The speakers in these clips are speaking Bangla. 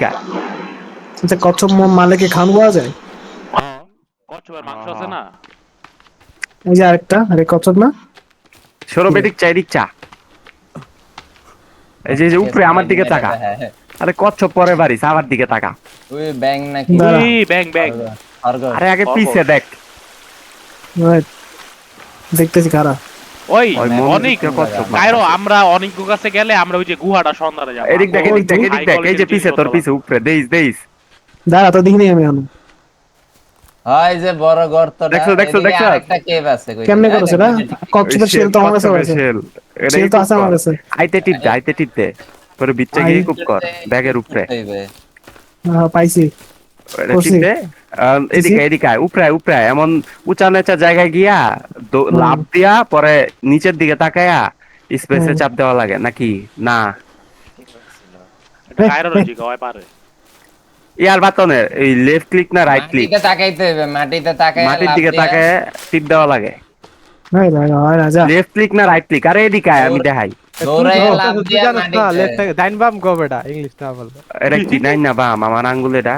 এদিকে আয়। আচ্ছা কচ্ছপ মালেকে খান পাওয়া যায়? হ্যাঁ কচ্ছপের মাংস আছে না? এই যে আরেকটা, আরে কচ্ছপ না? সৌরভ এদিক চা, এদিক চা। এই যে উপরে আমার দিকে তাকা। আরে কচ্ছপ পরে বাড়িস, আমার দিকে তাকা। ওই ব্যাং নাকি? দাঁড়া। এই ব্যাং ব্যাং খরগোশ। আরে আগে খরগোশ। পিছে দেখ। Right, দেখতেছি কারা। ওই ওই অনেক মনোযোগটা কচ্ছপ না। কায়রো আমরা অনেক কাছে গেলে আমরা ওই যে গুহাটা সন্ধানে যাবো। এদিক দেখ, এদিক দেখ, ওই এদিক দেখ। এই যে পিছে, তোর পিছে উপরে দেইস দেইস। দাঁড়া তো দেখিনি আমি এখন। হয় যে বড় গর্তটা, দেখছো, দেখছো, এদিকে দেখছো? আরেকটা কেভ আছে কই? কেমনে করো সেটা? কচ্ছপের শেল তো আমার কাছে কচ্ছপের আছে। শেল। শেল তো আছে আমার কাছে। আইতে টিপ দে, আইতে টিপ দে। তোর বিচ্চা গিয়ে কুপ কর ব্যাগের উপরে। পাইছি। এটা করছি। টিপ দে। এদিকে এদিকে আয়, উপরে আয়, উপরে আয়। এমন উঁচা নেচা জায়গায় গিয়া লাফ দিয়া পরে নিচের দিকে তাকায়া স্পেসে চাপ দেওয়া লাগে নাকি? না এটা কায়রোর জিগায় পারে। ইয়ার বাতনের এই লেফট ক্লিক না রাইট ক্লিক? মাটিতে তাকাইতে হবে, মাটিতে তাকায় মাটির লাফ দিকে দিয়া তাকায় টিপ দেওয়া লাগে। হয় না যা। লেফট ক্লিক না রাইট ক্লিক? আরে এদিকে আয়, আমি দেখাই। দৌড়াইয়া লাফ তুই দিয়া জানিস না লেফট মাটিতে। থেকে ডাইন বাম গো বেটা ইংলিশ না বলবে। এটা কি নাই না বাম? আমার আঙ্গুল এটা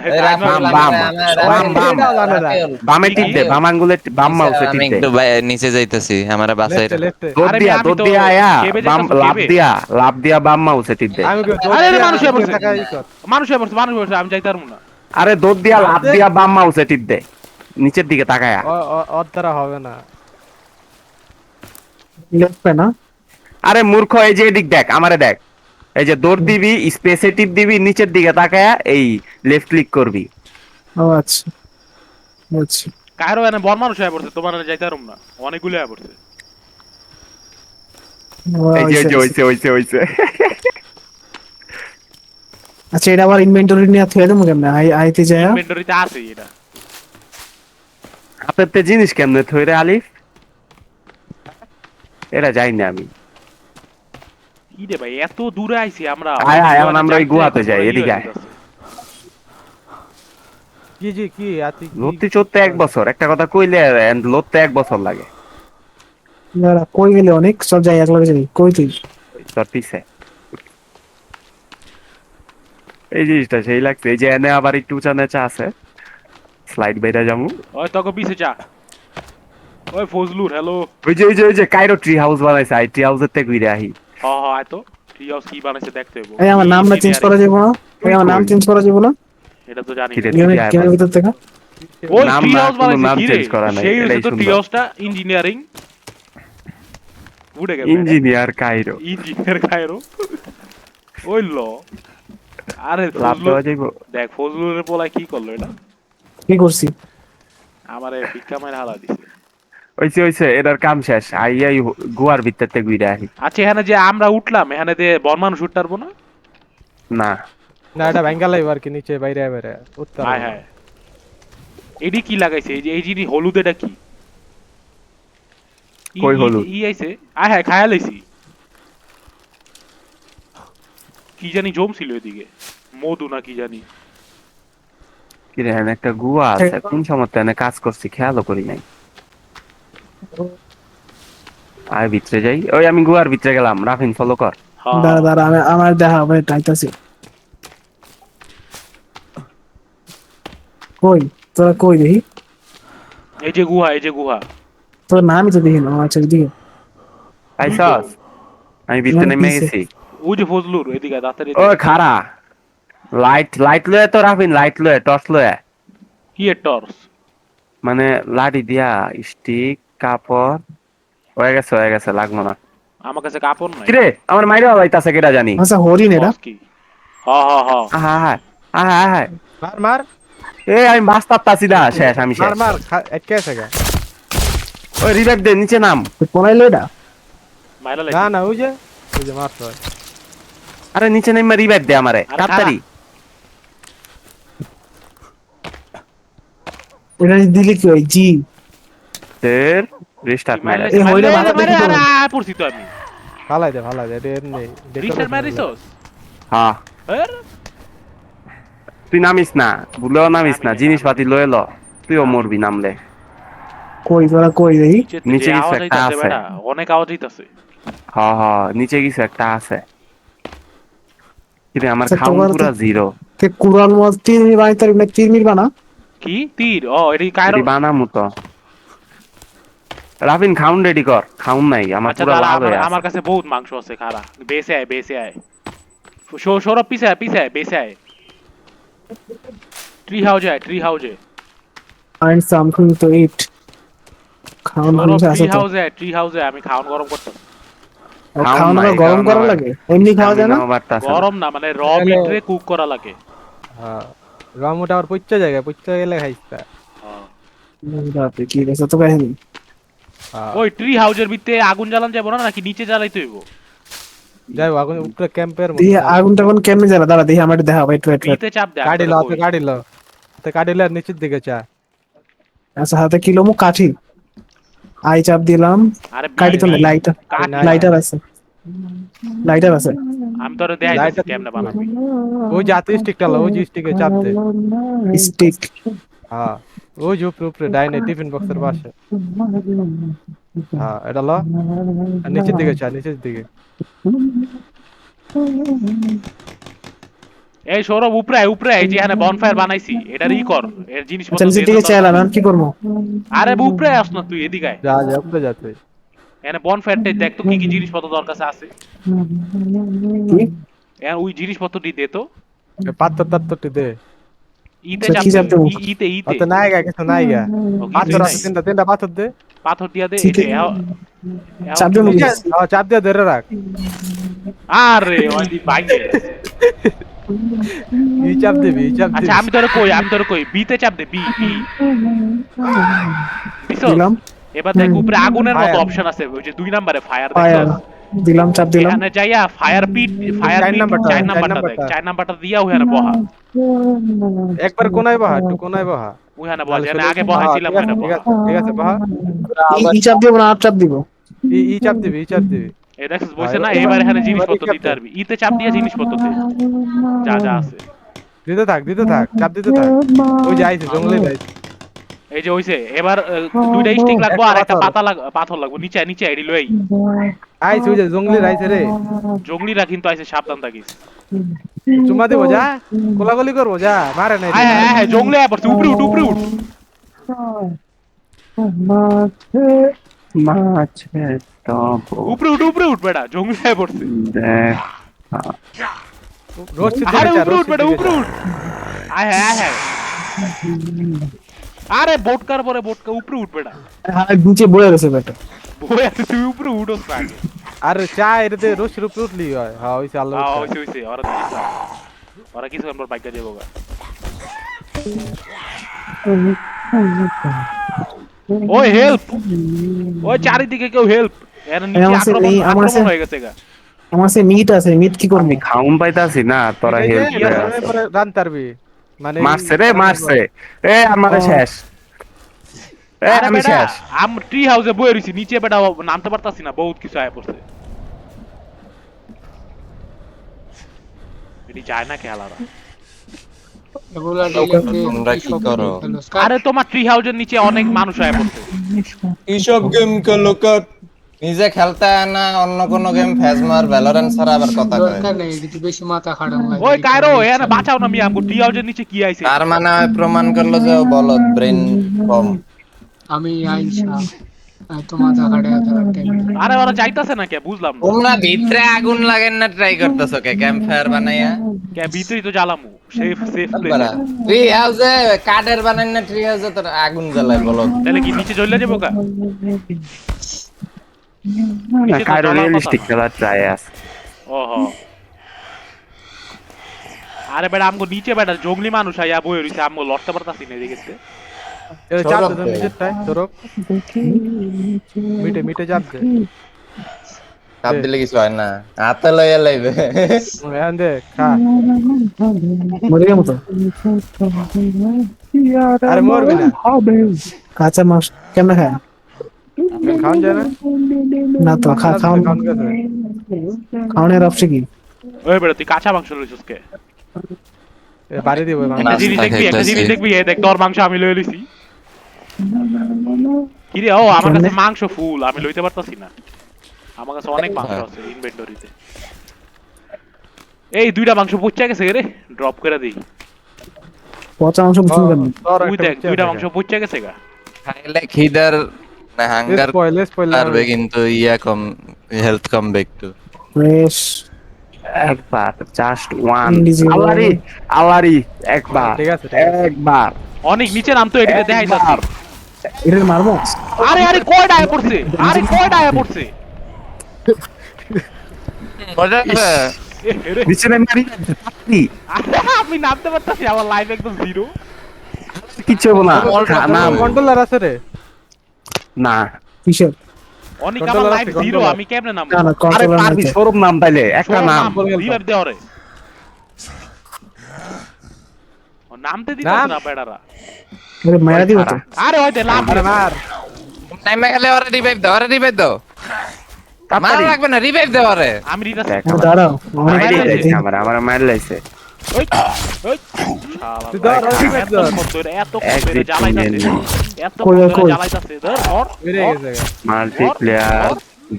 এই রাফেল বাম, লাগে, বাম, রাফেল, বাম, বাম। এটাও জানে না। রাফেল। বামে টিপ দে, বাম আঙ্গুলে বাম মাউসে আমি টিপ দে। একটু নিচে যাইতেছি আমার বাসায় লেফটে লেফটে দৌড় আরে দিয়া, আমি দৌড় তো দিয়া আয়া কেবে বাম যাইতাছি, লাফ কেবে? দিয়া, লাফ দিয়া বাম মাউসে টিপ দে। আমি আরে মানুষ হয়ে পড়ছে। টাকা ই কর। মানুষ হয়ে পড়ছে, মানুষ হয়ে পড়ছে, আমি যাইতে পারবো না। আরে দৌড় দিয়া লাফ দিয়া বাম মাউসে টিপ দে, নিচের দিকে তাকায়া। ওর দ্বারা হবে না। লেফট পে না? আরে মূর্খ, এই যে এদিক দেখ, আমারে দেখ। এই যে দৌড় দিবি, স্পেসে টিপ দিবি, নিচের দিকে তাকায়া এই লেফট ক্লিক করবি। ও আচ্ছা আচ্ছা। কায়রো এনে বড় মানুষ হয়ে পড়ছে, তোমার যাইতে পারবো না। অনেকগুলো হয়ে পড়ছে। এই যে হইছে হইছে হইছে। আচ্ছা এটা আবার ইনভেন্টরি নিয়ে থুয়ে দেবো কেমনে? আইতে যায়। ইনভেন্টরিতে আছে এটা। হাতের তে জিনিস কেমনে থইরে আলিফ? এটা যাই না আমি। কি রে ভাই, এত দূরে আইছি আমরা। আয় আয়, এখন আমরা ওই গুহাতে যাই, এদিকে আয়। কি জি কি আতি লড়তে চড়তে 1 বছর, একটা কথা কইলে লড়তে 1 বছর লাগে। দাঁড়া কই গেলে অনেক সব যাই একলগে যাই। কই তুই? তোর পিছে এই জিনিসটা সেই লাগছে। এই যে এনে আবার একটু উঁচা নেচা আছে, স্লাইড বেড়ে যাবো। ওই তোকে পিছে যা। ওই ফজলুর হ্যালো। ওই যে কাইরো ট্রি হাউস বানাইছে, আই ট্রি হাউসের থেকে ঘুরে আহি। হ্যাঁ হ্যাঁ আয় তো। ট্রি হাউস কি বানাইছে দেখতে হইব। এই আমার নামটা চেঞ্জ করা যাবে না? এই আমার নাম চেঞ্জ করা যাবে না? এটা তো জানি কি রে? না। গেমের ভিতর থেকে? ওই নাম ট্রি না, হাউস কোনো বানাইছে নাম কি রে? change করা নাই, সেই হইছে এটাই তো ট্রি সুন্দর। হাউসটা ইঞ্জিনিয়ারিং। উড়ে গেছে। Engineer Cairo engineer Cairo. ওই ল। আরে লাভ ফজলুর দেওয়া যাইব। দেখ ফজলুরের পোলায় কি করলো এটা? কি করছি? আমারে ভিক্ষা মাইর হালা দিছে। ওইছে এটার কাম শেষ। আই গুয়ার ভিতর থেকে ঘুরে আহি। আচ্ছা এখানে যে আমরা উঠলাম, এখানে যে বড় মানুষ উঠতে পারবো না? না না এটা ভাঙ্গা লাইব আর কি নিচে বাইরে বাইরে উত্তর। হায় হায়। এডি কি লাগাইছে? এই যে এই জিনিস হলুদ, এটা কি? কই হলুদ? ই আইছে। আয় হ্যাঁ খায়া লইছি। কি জানি জমছিল এদিকে, মধু না কি জানি। কি রে, এখানে একটা গুয়া আছে, কোন সময় এনে কাজ করছি খেয়ালও করি নাই। আয় ভিতরে যাই। ওই আমি গুয়ার ভিতরে গেলাম, রাফিন ফলো কর। হ্যাঁ দাঁড়া দাঁড়া আমার দেখা হবে টাইতাছি। কই তোরা কই দেখি? এই যে গুহা, এই যে গুহা। তোর নামই তো দেখি না। আচ্ছা দিকে আইসস? আমি ভিতরে নেমে গেছি। ওই যে ফজলুর এদিকে দাঁতের ও খারা লাইট লাইট লয়ে তো রাফিন, লাইট লয়ে, টর্চ লয়ে। কি এর টর্চ? মানে লাঠি দিয়া স্টিক কাপড়। হয়ে গেছে লাগলো না। আমার কাছে কাপড় নাই। কিরে আমার মাইরে লাইতাছে কেডা জানি। আচ্ছা হরিণ এটা? টর্চ কি? হ্যাঁ হ্যাঁ হ্যাঁ। আহা আহা আহা। মার মার এই আমি বাস্তাছি না, শেষ আমি মার শেষ। মার আটকে আছে গা। ওই রিভাইভ দে, নিচে নাম। তুই কোনাইলো এটা? মাইরা না লাগি। না ওই যে মারছ। আরে নিচে নেমে রিভাইভ দে আমারে আরে তাড়াতাড়ি। এটা দিলে কি হয়? জি ফের রিস্টার্ট মাইরা। এই হইলে মাথা দেখি তো। আরে পড়ছি তো আমি। ফালাই দে এটা এমনি রিস্টার্ট মারিছস? হ্যাঁ এর তুই নামিস না, ভুলেও নামিস না, নামি না, জিনিসপাতি লয়ে ল। তুইও মরবি নামলে। কই তোরা কই দেখি? নিচে নিচে যে কিছু আওয়াজ একটা হইতাছে আছে। বেটা, অনেক আওয়াজ হইতাছে। হ্যাঁ হ্যাঁ নিচে কিছু একটা আছে। কিন্তু আমার আচ্ছা, খাউন তোমার পুরা তো- জিরো। তে কুরাল মাছ তিরমির বানাইতে পারবি না, তিরমির বানা। কি তীর? ও এটি কায়রো। এটি বানামু তো। রাফিন খাউন রেডি কর, খাউন নাই আমার আচ্ছা পুরা দাঁড়া, লাল আমার হয়ে আমার আছে। কাছে বহুত মাংস আছে, খারা বেসে আয় বেসে আয়। সৌরভ পিছে আয় পিছে আয় বেসে আয়। ট্রি হাউজে আয়, ট্রি হাউজে। ফাইন্ড সামথিং টু ইট। খাওয়ান সৌরভ মানুষ ট্রি আছে তো। হাউজে আয়, ট্রি হাউজে আমি খাওয়ান গরম করতেছি। খাউন খাওয়ান নাই, আবার গরম কারণ করা আমার লাগে, এমনি খাওয়া যায় না। স্টামিনাও বাড়তাছে না। গরম না মানে র তাহলে- মিট রে কুক করা লাগে। হ্যাঁ রমুটা আবার পইচা জায়গা পইচা গেলে খাইস্তা। বাপরে, কি গেছে তো কাহিনী। হ্যাঁ ওই ট্রি হাউজের ভিতরে আগুন জ্বালান যাবো না, নাকি নিচে জ্বালাইতে হইব? যাই হোক এখন উপরে ক্যাম্পের দেখি আগুনটা কোন কেমনে জ্বালা, দাঁড়া দেখি আমার দেখা, ওয়েট ওয়েট ওয়েট। বিতে চাপ দে গাড়ি আমি ল তোরে তো কই। গাড়ি ল তো গাড়ি ল নিচের দিকে চা। আচ্ছা, হাতে কিলোমু কাঠি, আই চাপ দিলাম। আরে কাঠি তো লাইটার, কাঠি লাইটার আছে, লাইটার আছে। আমি তোরে দেখাইতেছি লাইটার- কেমনে বানাবি। ওই জাতীয় স্টিকটা ল, ওই যে স্টিকে চাপ দে। স্টিক। হ্যাঁ ওই যে উপরে উপরে ডাইনে টিফিন বক্সের পাশে। হ্যাঁ এটা ল আর নিচের দিকে চা, নিচের দিকে। এই সৌরভ উপরে আয়, উপরে আয়, এই যে এখানে বনফায়ার বানাইছি এটার ই কর, এর আচ্ছা, জিনিসপত্র নিচের দিয়ে দিকে দে চাইলাম, দরকার। এখন কি করবো? আরে উপরে আস না তুই, এদিকে আয়। যা যা উপরে যাতে। এখানে বনফায়ারটা দেখ তো কি কি জিনিসপত্র দরকার আছে। কি? এখানে ওই জিনিসপত্রটি দে তো। পাথর টাত্তরটি দে। ইতে আচ্ছা, চাপ কি দে, চাপ দেবো? ইতে ইতে অত নাই গা কিছু নাই গা। ও, পাথর কিছুই আছে নাই। তিনটা তিনটা পাথর দে। পাথর দিয়া দে, ঠিক এই যে চাপ দেবো নিচে নাকি? চাপ দিয়ে ধরে রাখ। আরে ওই দি বাইকে। ই চাপ দিবি ই চাপ আচ্ছা দিবি। আমি তোরে কই বিতে চাপ দে, বি বি বিশো। দিলাম, এবার দেখ উপরে আগুনের মতো Fire. অপশন আছে, ওই যে 2 নম্বরে ফায়ার ফায়ার দেখছস? দিলাম, চাপ দিলাম। এখানে যাইয়া ফায়ার পিট চার নাম্বারটা, 4 চার নাম্বারটা দেখ, নাম্বারটা। 4 নাম্বারটা দিয়া ওখানে বহা। একবার কোনায় বহা, একটু কোনায় বহা। ওখানে বহা, তাহলে যেখানে চলে- আগে হ্যাঁ, বহাইছিলাম ঠিক আছে, ওখানে ঠিক বহা। আছে, ঠিক আছে বহা। ই চাপ দিব না, আর চাপ দিব? ই চাপ দিবি ই চাপ দিবি। এই দেখছস বলছে হ্যাঁ, না, এবার- এবার এখানে এবার জিনিসপত্র এই চাপ দিতে দে। পারবি, ইতে চাপ দিয়া জিনিসপত্র দে যা যা আছে। দিতে থাক চাপ দিতে থাক। ওই যে আইছে জঙ্গলে আইছে। এই যে হইছে, এবার দুইটা স্টিক লাগবো একটা আর একটা পাথর। পাথর লাগবো। নিচে নিচে এডি লই। আইছে ওই যে জঙ্গলে আইছে রে। জঙ্গলিরা কিন্তু আইছে, সাবধান থাকিস। চুমা দিব যা, কোলাগুলি করবো যা, মারে নাই রে। আয় আয় আয়, জঙ্গলে আয় পড়ছে, উপরে উঠ উপরে উঠ। মাছের টপ উপরে উঠ বেটা, জঙ্গলে আয় পড়ছে। দেখ। রোস্ট আরে উপরে উঠ বেটা, উপরে উঠ। আয় হ্যাঁ আয় হ্যাঁ। আরে বোটকার পরে বোটকা, উপরে উঠ বেটা। হ্যাঁ, নিচে বয়ে গেছে বেটা। বই আছে, তুই উপরে উঠোস না আগে। আর চা এটাতে রোস্টের উপরে উঠলি হয়। হ্যাঁ হইছে আল্লাহ। হইছে ওরা দিস না। ওরা কিছু পর বাইকা যাবো গা। ওই হেল্প, ওই চারিদিকে কেউ হেল্প। এর নিচে আমার কাছে নেই, আমার কাছে- আক্রমণ হয়ে গেছে গা। আমার কাছে মিট আছে, মিট কি করবো? আমি খাউন পাইতাছি না, তোরা হেল্প পরে রান তারবি মানে মারছে রে, মারছে এ আমারে ও। শেষ। এ আরে আমি বেটা, শেষ। ট্রি হাউসে বয়ে রইছি, নিচে বেটা নামতে পারতাছি না, বহুত কিছু আয় পড়ছে। এটি যায় না খেলারা। তোমরা কি করো? আরে তোমার ট্রি হাউসের নিচে অনেক মানুষ আয় পড়ছে। এইসব গেম খেলো কার? নিজে খেলতে হয় না, অন্য কোনো গেম ফেজমার ভ্যালোরেন্ট ছাড়া আবার কথা কয়। ওই কায়রো এখানে বাঁচাও না, মিয়া আমগো ট্রি হাউসের নিচে কি আইছে? তার মানে ওই প্রমাণ করলো যে ও বলদ, ব্রেন কম। আমি আইসা তোমার জায়গাটা আরে ওরা যাইতাছে না কে, বুঝলাম না। তোমরা ভিতরে আগুন লাগেন না ট্রাই করতেছো কে ক্যাম্প ফায়ার বানাইয়া? কে ভিতরেই তো জ্বালামু, সেফ প্লেস। বাড়া, ট্রি হাউসে কাঠের বানাই না, ট্রি হাউসে তোর আগুন জ্বালায় বলদ। তাহলে কি নিচে জ্বলে যাবো কা? না, কারো রিয়েলিস্টিক খেলার ট্রাই আছে। ওহো। আরে বেটা আমগো নিচে বেটা জঙ্গলি মানুষ আইয়া বই রইছে, আমগো লড়তে পারতাছি না এদিকে। চাপ সৌরভ দে দে। নিচেরটায় সৌরভ। মিটে চাপ দে। চাপ দিলে কিছু হয় না, হাতে লইয়া লাইবে। এখন দে খা। মরে গেমো তো। আরে মরবি না। কাঁচা মাছ কেমনে খায়? খাওয়ান যায় না? না তো, খাওয়ান, খাওয়ান গেছে। খাওয়ানোর অপশন কি? ওই বেটা তুই কাঁচা মাংস লইছিস কে? এ বাড়ি দিব একটা নাস্তা জিনিস দেখবি, একটা খাইতাছি। জিনিস দেখবি, এই দেখ তোর মাংস আমি লয়ে লইছি। কি রে, ও আমার কাছে মাংস ফুল, আমি লইতে পারতাছি না। আমার কাছে অনেক মাংস আছে ইনভেন্টরিতে। এই দুইটা মাংস পুচ্চা গেছে রে, ড্রপ করে দিই। পচা মাংস বুঝুন কেন? তোর তুই একটা দেখ দুইটা মাংস পুচ্চা গেছে গা। খাইলে খিদার না হাঙ্গার স্পয়েল পারবে কিন্তু ইয়া কম, হেলথ কমবে একটু। ফ্রেশ একবার জাস্ট ওয়ান। Invisible. আল্লাহরি আল্লাহরি একবার, ঠিক আছে, ঠিক আছে। একবার অনেক নিচে নামতো এদিকে দেখাই যাচ্ছে। একবার। এটা মারবো আরে আরে কয়টা আয়া পড়ছে, আরে কয়টা আয়া পড়ছে। মজা আছে। এ, রে। নিচে নেমে মারি পাত্রি আরে, আমি নামতে পারতাছি, আমার লাইফ একদম জিরো। কিচ্ছু হবো না। নাম কন্ট্রোলার আছে রে। না কিসের? অনেক আমার Controller লাইফ আছে, জিরো, controller। আমি কেমনে নামবো? না না আরে কন্ট্রোলার পারবি নাই তো। সৌরভ নাম পাইলে একটা সৌরভ নাম নাম, রিভাইভ দে ওরে। ও নামতে দিতাছে নাম? না বেড়ারা। আরে মারা দিব তো। আরে ওই দে লাভ আরে মার। টাইমে গেলে ওরে রিভাইভ দাও, ওরে রিভাইভ দাও। মারা লাগবে না, রিভাইভ দাও ওরে। আমি রিটাস। দেখ ও দাঁড়াও অনেক মাইরে মাইরে দিছে। লাইছে আমার মাইরে লাইছে। ওই ওই শালা তুই ধর, ভাই, revive এত ধর। কষ্ট এর, এত কষ্ট Exit এর জ্বালাইতাছে, menu। এত কই, কষ্ট কই? এর জ্বালাইতাছে। ধর ধর বেড়ে ধর। গেছে গা। মাল্টিপ্লেয়ার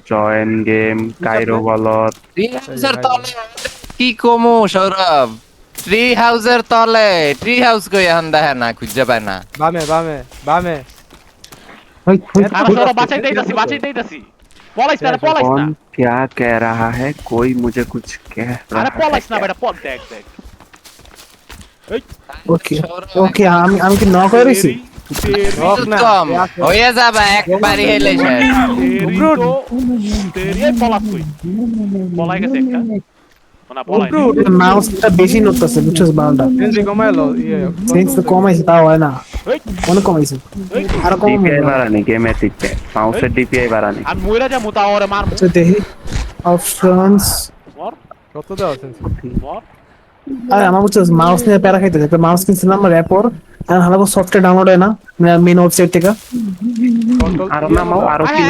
জয়েন গেম কাইরো বলত ট্রি হাউসের তলে কি কমু সৌরভ? ট্রি হাউসের তলে, ট্রি হাউস কই এখন দেখে না, খুঁজে পায় না। বামে বামে বামে। ওই ওই আরে সরো, বাঁচাইতে আইতাছি, বাঁচাইতে আইতাছি। পলাইস না রে, পলাইস कौन না। क्या कह रहा है कोई मुझे कुछ कह रहा আরে है পলাইস না क्या? বেটা, পল দেখ দেখ। এই ওকে ওকে আমি কি নক করে দিছি? রক না। কম হয়ে যাবে একবারই হেলে শেষ। তেরি তো তেরি এই পলাস কই? পলাই গেছে একটা। না পলাই নাই। মাউসটা বেশি নড়তেছে বুঝছস বাউন্ডা। সেন্সি কমাইলো ইয়ে। সেন্স তো কমাইছে তাও হয় না। এই অনেক কমাইছে। এই আর কম DPI বাড়ানি গেমে টিপে মাউসের DPI বাড়ানি আমি মইরা যা মুতা ওরে মার আচ্ছা দেখি অপশনস। মর কত দাও সেন্সি? মর। আরে আমার বুঝছস মাউস নিয়ে প্যারা খাইতেছে। একটা মাউস কিনছিলাম র্যাপর। আর হালাকো সফটওয়্যার ডাউনলোড হয় না মেন ওয়েবসাইট থেকে। কন্ট্রোল আর না মাও আরো কি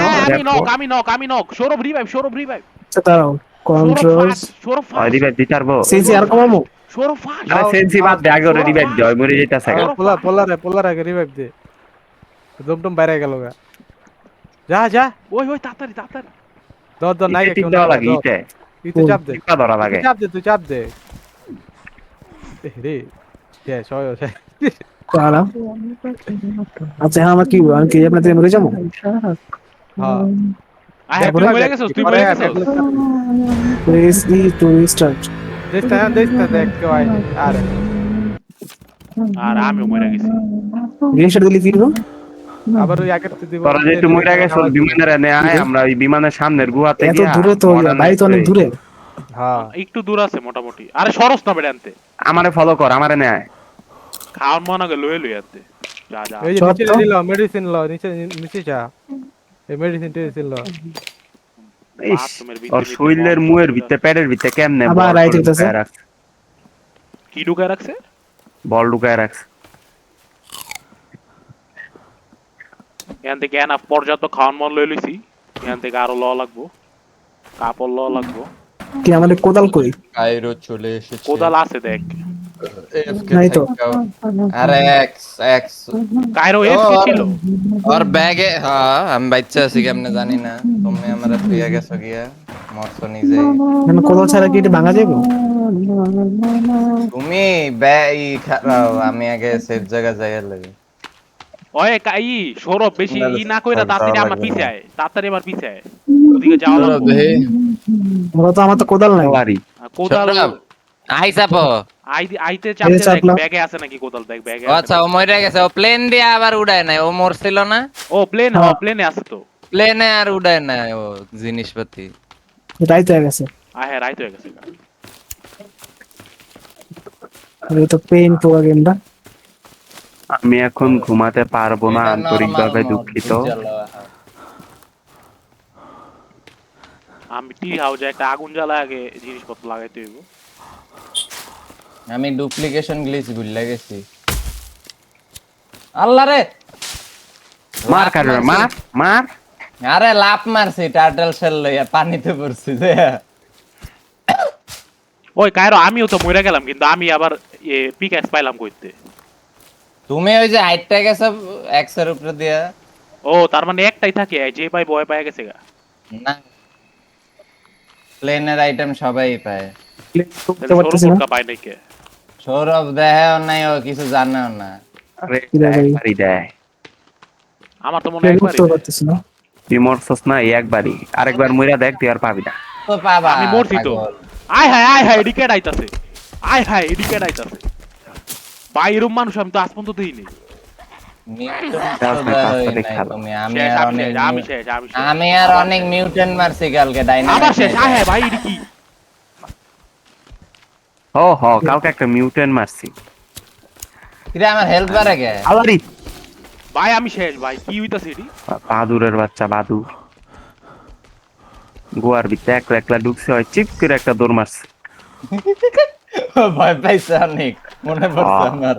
নাও আমি knock Sourav revive, Sourav revive. আচ্ছা দাঁড়াও কন্ট্রোলস সৌরভ ওই ফাস্ট, রিভাইভ দিতে পারবো সেন্সি আর কমামো। সৌরভ ফাস্ট। আরে সেন্সি বাদ দে আগে ওরে রিভাইভ দে ওই মরে যাইতাছে গা। পোলার আগে রিভাইভ দে। দমদম বাইরে গেল গা। যা যা। ওই ওই তাড়াতাড়ি তাড়াতাড়ি। দর দর নাই ইতে টিপ কেউ দেওয়া নাই লাগে ইতে ইতে চাপ দে। টিপা ধরা লাগে চাপ দে তুই চাপ দে। রে শেষ হয় শেষ। দাঁড়াও আচ্ছা হ্যাঁ আমার কি আমি কি আপনাদের মরে যাবো? হ্যাঁ। আই হ্যাভ তারপরে? মরে গেছস, তুই মরে গেছস। প্রেস ই টু রিস্টার্ট। দেখতে দেখ কেউ আয় আরে আর আমিও মরে গেছি। রিস্টার্ট দিলে কি হলো? আবার ওই আগের দিব। তোরা যেহেতু মরে গেছস বিমানের এনে আয় আমরা ওই বিমানের সামনের গুহাতে এত গিয়া দূরে তো modern বাড়ি তো অনেক এই- দূরে। হ্যাঁ। একটু দূর আছে মোটামুটি। আরে সরস না বেটা আনতে। আমারে ফলো কর আমারে নে আয় খাওয়ার মনে আগে লয়ে লই আনতে। যা যা। এই যে সব নিচে তো? দিল মেডিসিন ল নিচে নিচে যা। এই মেডিসিন টেডিসিন ল। ইস ওর শরীরের মুয়ের ভিতরে পেটের ভিতরে কেমনে আবার বল right করে হইতাছে। ঢুকায় রাখছে। কি ঢুকায় রাখছে? বল ঢুকায় রাখছে এখান থেকে এনাফ পর্যাপ্ত খাওয়ার মন লয়ে লইছি। এখান থেকে আরো ল লাগবো, কাপড় ল লাগবো। কি আমাদের কোদাল কই? কাইরো চলে এসেছে। কোদাল আছে দেখ। AFK নাই তো। থেকেও। আরে এক্স কায়রো এফ কি ছিল? ওর ব্যাগে হ্যাঁ আমি বাচ্চা আছি কেমনে জানি না, তুমি আমার ফিরে গেছো গিয়া মরছো নিজে। মানে কোদাল ছাড়া কি এটা ভাঙা যাবে? তুমি ব্যাই খারাপ, আমি আগে সেফ জায়গা যাইয়া লাগে। ওই কাই সৌরভ বেশি ই না কইরা আর তাড়াতাড়ি যাওয়া আমার লাগবে পিছে না। আয়, তাড়াতাড়ি আমার পিছে আয়। ওদিকে যাওয়া সৌরভ লাগবে। দেহি ওরা তো আমার তো কোদাল নাই। সবারই কোদাল সৌরভ আই চাপো। আইতে এই চাপতে দেখ চাপলাম। ব্যাগে আছে নাকি কোদাল, দেখ ব্যাগে ও আচ্ছা ও মরে গেছে, ও প্লেন দিয়ে আবার উড়ায় নাই, ও মরছিল না ও প্লেন, হ্যাঁ। প্লেনে আছে তো। প্লেনে আর উড়ায় নাই ও জিনিসপাতি। রাইতে হয়ে গেছে। হ্যাঁ রাইত হয়ে গেছে। এই তো পেইন পুরো গেমটা। আমি এখন ঘুমাতে পারবো না এটা আন্তরিকভাবে normal দুঃখিত mode, বুঝালো, হ্যাঁ। আমি টি হাউজে একটা আগুন জ্বালা আগে জিনিসপত্র লাগাইতে হইব। আমি ডুপ্লিকেশন গ্লিচ ভুলে গেছি। আল্লাহ রে মার কাটবে মার মার আরে লাফ মারছি টার্টল শেল লইয়া পানিতে পড়ছি যে। ওই কায়রো আমিও তো মরে গেলাম, কিন্তু আমি আবার পিকঅ্যাক্স পাইলাম কইতে। তুমি ওই যে হাইটটা গেছো এক্স এর উপরে দিয়া। ও তার মানে একটাই থাকে, যে পাই বয় পায় গেছে গা। না প্লেনের আইটেম সবাই পায়। করতে পারতেছি না। কা পাই নাই কে সৌরভ দেহেও নাই, ও কিছু জানেও না। আরে কি রে ভাই? একবারই দেয়। আমার তো মনে প্লেন একবারই করতে পারতেছি না। তুই মরছস না এই একবারই, আরেকবার মইরা দেখ তুই আর পাবি না। তো পাবা আমি মরছি তো। পাগল। আয় হায় এডিকেট আইতাছে, আয় হায় এডিকেট আইতাছে। ভাই এরকম মানুষ আমি তো আজ পর্যন্ত দেইনি। মিউটেন্ট দাও তো না, দেওয়া কাজটা হয় দেখে নাই ভালো। তুমি। আমি শেষ, আর আমি অনেক শেষ, আমি শেষ, আমি শেষ। আমি আর অনেক মিউটেন্ট মারছি কালকে আবার ডাইনামাইট। শেষ, আয় হায় ভাই এডি কি? কালকে একটা মিউটেন্ট মারছি। কিরে আমার হেল্প বাড়ে কে? আলারি ভাই আমি শেষ ভাই, কি হইতাছে এডি? বাদুরের বাচ্চা বাদু। গোয়ার ভিতরে একলা একলা ঢুকছে, হয় চিপ করে একটা দৌড় মারছে। ভয় পাইছে অনেক, মনে পড়ছে আমার।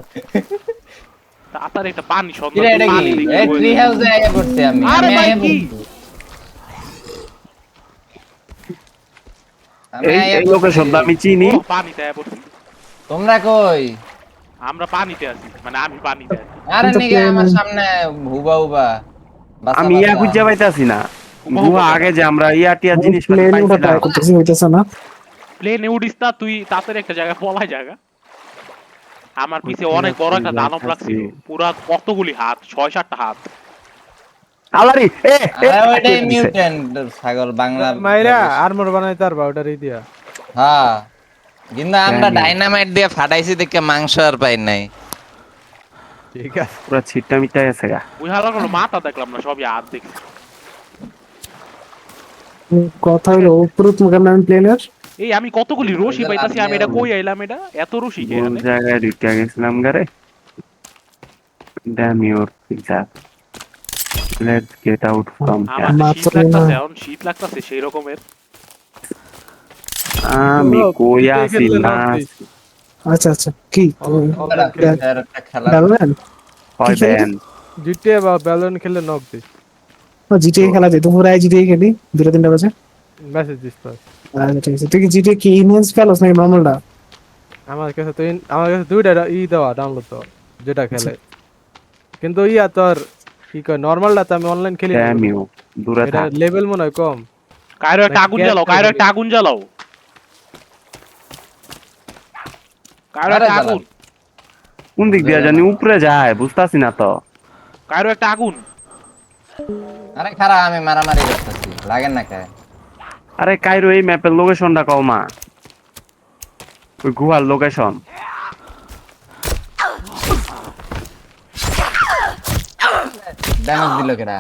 তাড়াতাড়ি একটা পানি সন্ধান কিরে এটা কি? পানি দেখি এই ওই- ট্রি হাউসে আয়া পড়ছি আমি। আরে আমি ভাই আয়া কি? পড়ছি। আমি এই আয়া এই লোকের পড়ছি। শব্দ আমি চিনি। ও, পানিতে আয়া পড়ছি। তোমরা কই? আমরা পানিতে আছি, মানে আমি পানিতে আছি। আরে কিন্তু নিগে plane- আমার সামনে হুবা হুবা। বাসা আমি ইয়া বাসা। খুঁজে পাইতাছি না। হুবা গুহা হুবা আগে যে আমরা ইয়া টিয়া জিনিস প্লেনে ওটা ট্রাই পাইছিলাম। করতেছি, হইতেছে না। প্লেনে উড়িস না তুই, তাড়াতাড়ি একটা জায়গায় পলাই জায়গা। আমার পিছে ওই অনেক বড় ওই একটা দানব যাইতাছি। লাগছিল, পুরা কতগুলি হাত, 6-7টা হাত। আলারি আরে ওইটাই মিউটেন্ট ছাগল বাংলা। মাইরা আর্মর বানাইতে পারবা ওটারই দিয়া। হ্যাঁ। কিন্তু আমরা জানি। ডাইনামাইট দিয়ে ফাটাইছি দেখে মাংস আর পাই নাই। ঠিক আছে। পুরা ছিটটা মিটটা গেছে গা। ওই হালার কোনো মাথা দেখলাম না, সবই হাত দেখছি। কথা হইলো উপরে তুমি কেমন আমি প্লেনের এই আমি কতগুলি রশি পাইতাছি, আমি এটা কই আইলাম, এটা এত রশি কে কোন এখানে? জায়গায় ঢুকে গেছিলাম গারে। Damn your pizza. Let's get out from আমার here. তো মাত্র শীত লাগতাছে, না। এখন শীত লাগতাছে সেই রকমের। আমি কই পিঠে আছি খেললে না নাম আছি। আচ্ছা আচ্ছা কি একটা খেলা। ডালবেন হয় কি খেলবি? ব্যান। জিটিএ বা ব্যালন খেললে নক দিস। জিটিএ খেলা যায় দুপুরে জিটিএ খেলি 2-3টা বাজে। মেসেজ দিস তো। আচ্ছা ঠিক আছে, তুই কি জিটিএ কি ইনহ্যান্স খেলোস নাকি নরমালটা? আমার কাছে দুইটা দেওয়া ডাউনলোড দেওয়া যেটা খেলে, কিন্তু ইয়া তোর কি কয় নরমালটা তো আমি অনলাইন খেলি না। Damn you. দূরে এটা থাক। লেভেল মনে হয় কম। কায়রো একটা আগুন জ্বালাও, কায়রো একটা আগুন জ্বালাও, কায়রো একটা আগুন, কোন দিক দিয়ে জানি উপরে যায় বুঝতাছি না তো। কায়রো একটা আগুন। আরে খারাপ, আমি মারামারি করতেছি, লাগেন না কে? আরে কাইরো এই ম্যাপের লোকেশনটা কও মা। ওই গুহার লোকেশন। ড্যামেজ দিল কেডা?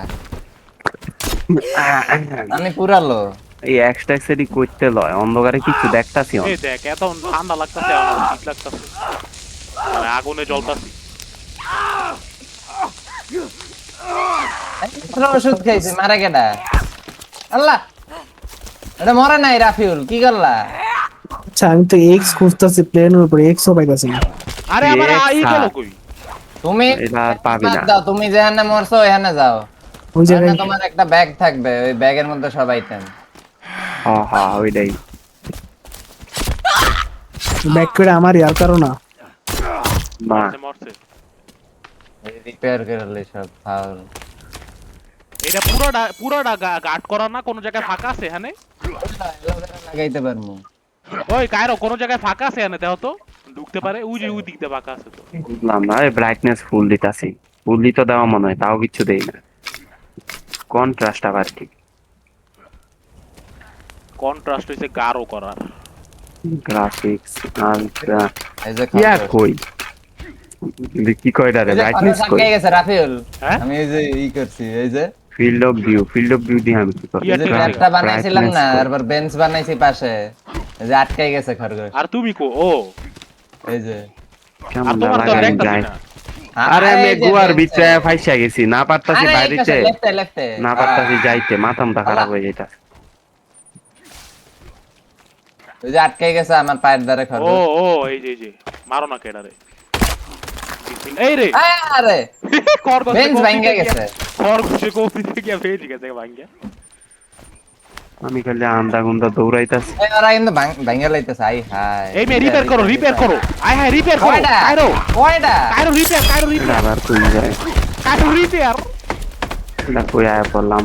আমি পুরালো। এই এক্সট্রাক্সেরই করতে লয়, অন্ধকারে কিছু দেখতাছি না। এই দেখ এত ঠান্ডা লাগতাছে, আমার শীত লাগতাছে, মানে আগুনে জ্বলতাছি। ওষুধ খাইছি, মারা কেডা? আল্লাহ, এটা মরে নাই রাফিউল, কি করলা? আচ্ছা আমি তো এক্স খুঁজতেছি প্লেনের উপরে, এক্সও পাইতাছি না। আরে আমার এই খা। গেল কই? তুমি এটা আর পাবি বাদ না। দাও, তুমি যেখানে মরছো ওখানে যাও। ওই ওখানে জায়গায় তোমার একটা ব্যাগ থাকবে, ওই ব্যাগের মধ্যে সব আইটেম। হ্যাঁ ওইটাই। ব্যাক করে আমার আর কারো না। মা মরছে, মরছে। রিপেয়ার করলে সব ফাউল। এটা পুরোটা গার্ড করা না, কোন জায়গায় ফাঁকা আছে এখানে? লাগাইতে পারমু। ওই কায়রো কোন জায়গায় ফাঁকা আছে এখানে, দেখো তো ঢুকতে পারে, ওই যে ওই দিক দিয়ে ফাঁকা আছে তো। বুঝলাম না। এই ব্রাইটনেস ফুল দিতাছি, ফুল দিতে দেওয়া মনে হয়, তাও কিছু দেই না। কন্ট্রাস্ট আবার ঠিক। কন্ট্রাস্ট হইছে গাঢ় করার। গ্রাফিক্স আলট্রা এই যে ইয়া খরগোশ। কই কি কয়টা রে এই যে ব্রাইটনেস খরগোশ কই? আটকে গেছে রাফিউল। হ্যাঁ? আমি এই যে করছি, এই যে ফিল্ড অফ ভিউ দিয়ে আমি কি করব? ইয়া এই যে ঠিক আছে। ম্যাপটা বানাইছিলাম না, Brightness কই? তারপর বেঞ্চ বানাইছি পাশে, এই যে আটকাই গেছে খরগোশ। আর তুমি কো? ও, এই যে আর কেমন তোমার তো লাগাই দেখতাছি যায়। না। আরে আমি এই যে গুয়ার bench ভিতরে এ। ফাইসা গেছি, না পারতাছি আরে এই বাইরেতে, পাশে, লেফটে না পারতাছি যাইতে, মাথামটা খারাপ হয়ে যাইতা। ওই যে আটকাই গেছে আমার পায়ের ধারে ও খরগোশ। ও এই যে মারো না কেডারে। এই রে আরে খরগোশ বেঞ্চ ভাঙে গেছে। খরগোশে কপিতে গিয়া ভেজে গেছে ভাঙ্গা। আমি খালি আন্দা গুন্দা দৌড়াইতাছি। এই ওরা কিন্তু ভাঙে লাইতেছে, আই হাই। এই মে রিপেয়ার করো, আয় হায় রিপেয়ার করো, কয়টা? কায়রো কয়টা? কায়রো রিপেয়ার, আবার কই যায়, কায়রো রিপেয়ার, এটা কই আয়া পড়লাম।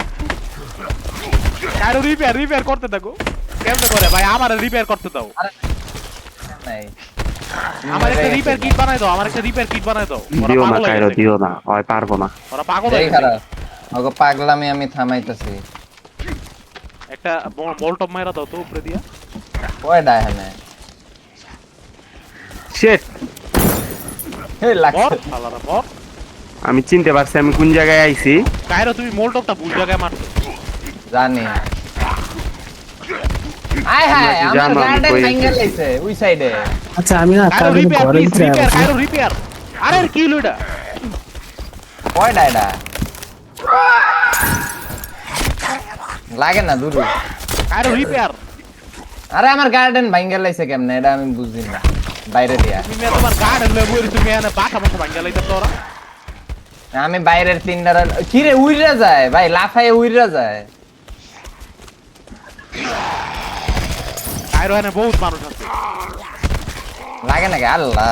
কায়রো রিপেয়ার করতে থাকো। কেমনে করে ভাই, আমার রিপেয়ার করতে দাও। নাই আমার একটা রিপেয়ার কিট বানাই দাও, আমার একটা রিপেয়ার কিট বানাই দাও। ওরা দিও না পাগল হয়ে কাইরো, গেছে। দিও না, হয় পারবো না। ওরা পাগল এই হয়ে গেছে। খারাপ ওগো পাগলামি আমি থামাইতেছি একটা মোলটপ মাইরা দাও তো উপরে দিয়া। কয়ডা এখানে শিট, হে বর লাগছে শালারা বর। আমি চিনতে পারছি আমি কোন জায়গায় আইছি। কাইরো তুমি মোলটপটা ভুল জায়গায় মারছো। জানি আয় হায় তোমরা কি আমার জানো আমি গার্ডেন কই ভাঙা আছি? লাইছে ওই সাইডে আচ্ছা আমি না কাইরো কালকে রিপেয়ার ঘরের প্লিজ, ভিতরে রিপেয়ার আছি। Cairo repair. আরে কি হলো এটা? কয়ডা এটা লাগে না দূর কাইরো রিপেয়ার। আরে আমার গার্ডেন ভাঙা লাইছে কেমনে এটা আমি বুঝি না বাইরে দিয়া তুমি তোমার গার্ডেন লয়ে বইরে তুমি এনে বাসা বাসা ভাঙা লাইতাছো ওরা। আমি বাইরের তিনটার কি রে উইরা যায় ভাই লাফায়ে উইরা যায় কাইরো এনে বহুত মানুষ আছে। লাগে নাকি আল্লাহ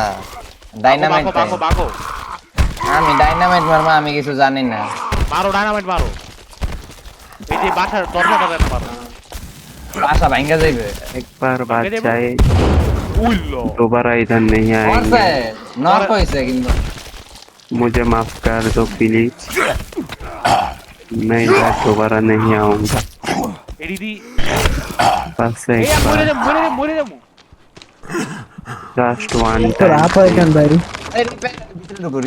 ডাইনামাইট বাগো বাগো বাগো। আমি ডাইনামাইট মারমা আমি কিছু জানি না মারো ডায়নামাইট মারো। এই যে বাসার দরজাটা দেন মারো। বাসা ভাঙা যাইবে एक बार बात चाहे উইল্লো। दोबारा इधर नहीं মরছে आएंगे, নক হইছে কিন্তু मुझे माफ कर दो प्लीज, मैं इधर दोबारा नहीं आऊंगा, এডিদি बस এই एक মরে बार, যাবো মরে যাবো। just one তোর time, হাত হয় কেন বাইরে? এই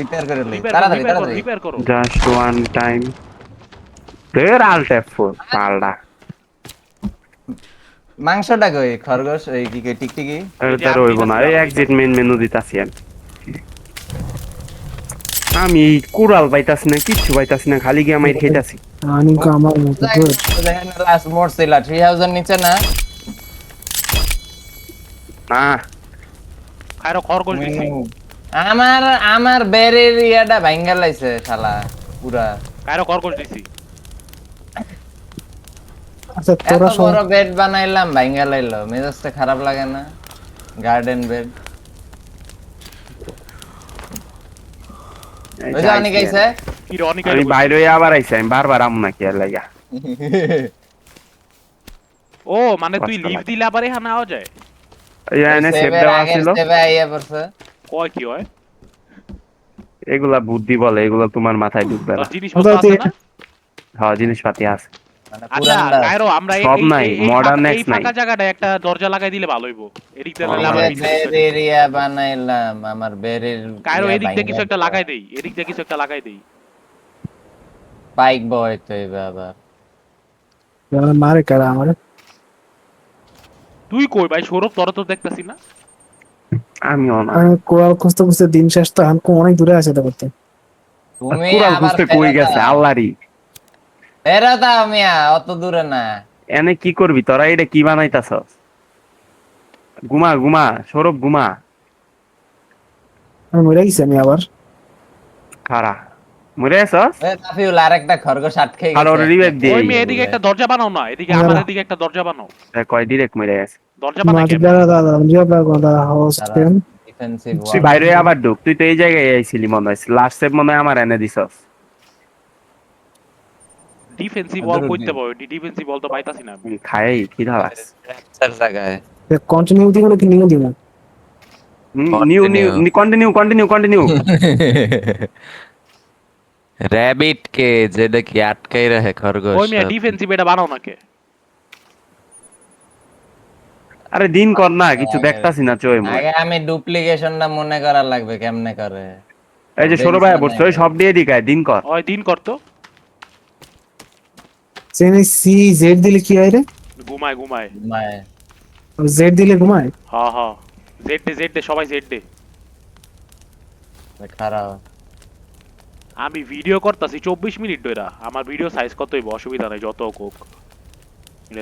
রিপেয়ার করে লই রিপেয়ার তাড়াতাড়ি করো তাড়াতাড়ি রিপেয়ার করো। just one time, फिर alt F4 पालडा, মাংসটা কই খরগোশ এই কি কই টিকটিকি এটা রইব না, এই এক্সিট মেন মেনু দিতাছি আমি কুড়াল পাইতাছি না, কিচ্ছু পাইতাছি না, খালি গিয়ে মাইর খেতাছি। আমি কো আমার মতো good। দেখেন লাস্ট মোড ছিল 3000 নিচে না না কাইরো খরগোশ দিছি। আমার আমার বেরের ইয়াটা ভাঙা লাইছে শালা পুরা কাইরো খরগোশ দিছি। আচ্ছা এত তোরা সব বড় বেড বানাইলাম ভাঙা লাইলো মেজাজটা খারাপ লাগে না গার্ডেন বেড ওই যে অনেক আইছে কি রে অনেক আমি বাইরে হয়ে আবার আইছি, আমি বারবার আম না কি আর লাগা। ও মানে তুই লিভ দিলে আবার এখানে আওয়া যায়। এখানে সেভ সেভের দেওয়া আগের ছিল, সেভে আইয়া পড়ছে কয় কি হয়? এগুলা বুদ্ধি বলে, এগুলা তোমার মাথায় ঢুকবে না। তোর জিনিসপত্র আছে না? হ্যাঁ জিনিসপাতি আছে, আচ্ছা পুরানটা কাইরো আমরা সব নাই, modern এই X নাই। ফাঁকা জায়গাটায় একটা দরজা লাগাই দিলে ভালো হইবো। এদিক থেকে এই আমরা যে পিছনে বেড এরিয়া বানাইলাম আমার বেরের কাইরো এদিক দিয়ে কিছু একটা লাগাই দেই, এদিক দিয়ে কিছু একটা লাগাই দেই। বাইক বয় তো বাবা মারে কারা আমার তুই কই ভাই সৌরভ তোরা তো দেখতাছি না। আমিও না। আমি কোরাল খুঁজতে খুঁজতে দিন শেষ তো আমি অনেক দূরে আছে এটা করতে। তুমি কুড়াল আবার খুঁজতে কই গেছে আল্লাহরই। ফেরত আও মিয়া অত দূরে না এনে কি করবি তোরা, এটা কি বানাইতাছস? ঘুমা ঘুমা সৌরভ ঘুমা, আমি মরে গেছি আমি আবার। খারা মরে আসস, এ তাফিউল আরেকটা খরগোশ আটকে আর ওর গেছে revive দিয়ে ওই এই মেয়ে এদিকে একটা দরজা বানাও না, এদিকে হ্যাঁ। আমাদের দিকে একটা দরজা বানাও। কয় ডিরেক্ট মরে গেছে। দরজা বানাই মাটি কেমনে? দাঁড়া দাঁড়া জিও দাঁড়া হাউস কেন ডিফেন্সিভ তুই বাইরে হয়ে আবার ঢুক, তুই তো এই জায়গায় আইছিলি মনে হয়, লাস্ট সেভ মনে হয় আমার এনে দিছস। ডিফেন্সিভ ওয়াল কইতে বল, ডিফেন্সিভ ওয়াল তো পাইতাছি না আমি। খাই কি ধারাস, জায়গায় কন্টিনিউ দিব নাকি নিউ দিব? New new continue continue continue. Rabbit কে যেটা কি আটকাই রাখে খরগোশ ওই মেয়ে ডিফেন্সিভ এটা বানাও নাকে। আরে দিন কর না, কিছু দেখতাছি না চই মই। আগে আমি ডুপ্লিকেশনটা মনে করা লাগবে কেমনে করে এই যে সৌরভ ভাই বলছে ওই সব দিয়ে দিকায় দিন কর। ওই দিন করতো সেনে সি জেড দিলে কি হয় রে? ঘুমায় ঘুমায়। মায়ে জেড দিলে ঘুমায়? হ্যাঁ হ্যাঁ জেড ডে সবাই জেড ডে। খারাপ আমি ভিডিও করতাছি 24 মিনিট ধরে। আমার ভিডিও সাইজ কত হইব অসুবিধা নাই, যত কোক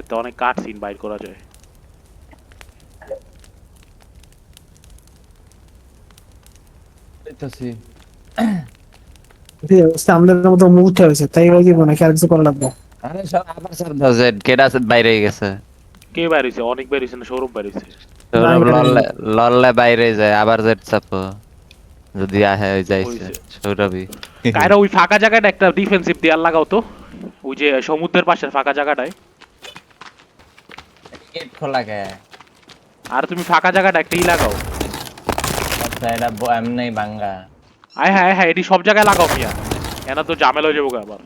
এতে অনেক কাট সিন বাইর করা যায়। কইতাছি আমাদের মতো মুখ উঠে হয়েছে তাই ভাই দিব নাকি আর কিছু করা লাগবে? আরে সব আবার স্যার দজেড কেডা বাইরে গেছে কে বাইর হইছে? অনেক বাইর হইছে না সৌরভ বাইর হইছে? সৌরভ লল্লে বাইরে যায় আবার জেড চাপো যদি আহে ওই যাইছে হইছে। সৌরভই কাইরা ওই ফাঁকা জায়গাটা একটা ডিফেন্সিভ দেয়াল লাগাও তো, ওই যে সমুদ্রের পাশের ফাঁকা জায়গাটায়। গেট খোলা কে আর তুমি ফাঁকা জায়গাটা একটা লাগাও। আচ্ছা এটা এমনি বাঙ্গা। আয় হ্যাঁ হ্যাঁ, এটি সব জায়গায় লাগাও মিয়া, এনা তো ঝামেলা হয়ে যাবো গো আবার।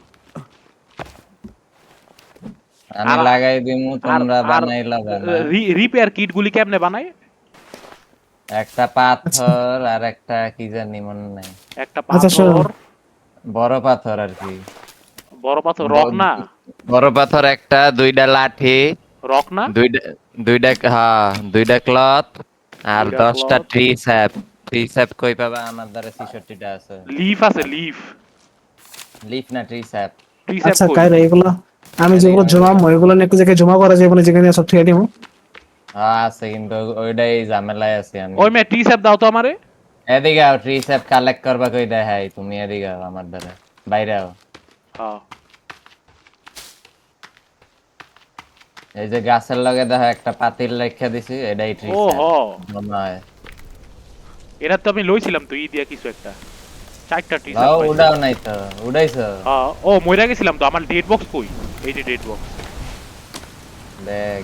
আমি আর- লাগাই দিমু, তোমরা বানাইলা বানা। রিপেয়ার কিট গুলি কেমনে বানায়? একটা পাথর আর একটা কি জানি মনে নাই, একটা আচ্ছা, শোনো। পাথর, বড় পাথর আর কি। বড় পাথর, রক না? বড় পাথর একটা, দুইটা লাঠি, রক না? দুইটা দুইটা হ্যাঁ দুইটা ক্লথ আর দুইটা 10টা cloth। Tree sap. Tree sap কই পাবা? আমার দ্বারা 66টা আছে। লিফ আছে, লিফ। লিফ না ট্রি স্যাপ? ট্রি স্যাপ আচ্ছা কই? কাইরা এগুলো আমি যেগুলো জমাম ওইগুলো নিয়ে একটু জায়গায় জমা করা যায়, মানে যেখানে সব ঠিক দিব। হ্যাঁ আছে, কিন্তু ওইটাই ঝামেলায় আছি আমি। ওই মে ট্রি স্যাপ দাও তো আমারে। এদিকে আও, ট্রি স্যাপ কালেক্ট করবা কই দেখাই, তুমি এদিকে আও আমার দ্বারা, বাইরে আও। হ্যাঁ এই যে গাছের লগে দেখো একটা পাতিল রেখে দিছি, এটাই ট্রি ও স্যাপ হ, মনে হয়। এটা তো আমি লইছিলাম তো দিয়া কিছু একটা, 4টা ট্রি লাও স্যাপ। উড়াও নাই তো, উড়াইছো? হ্যাঁ, ও মইরা গেছিলাম তো, আমার ডেড বক্স কই? এই যে ডেড বক্স। দেখ।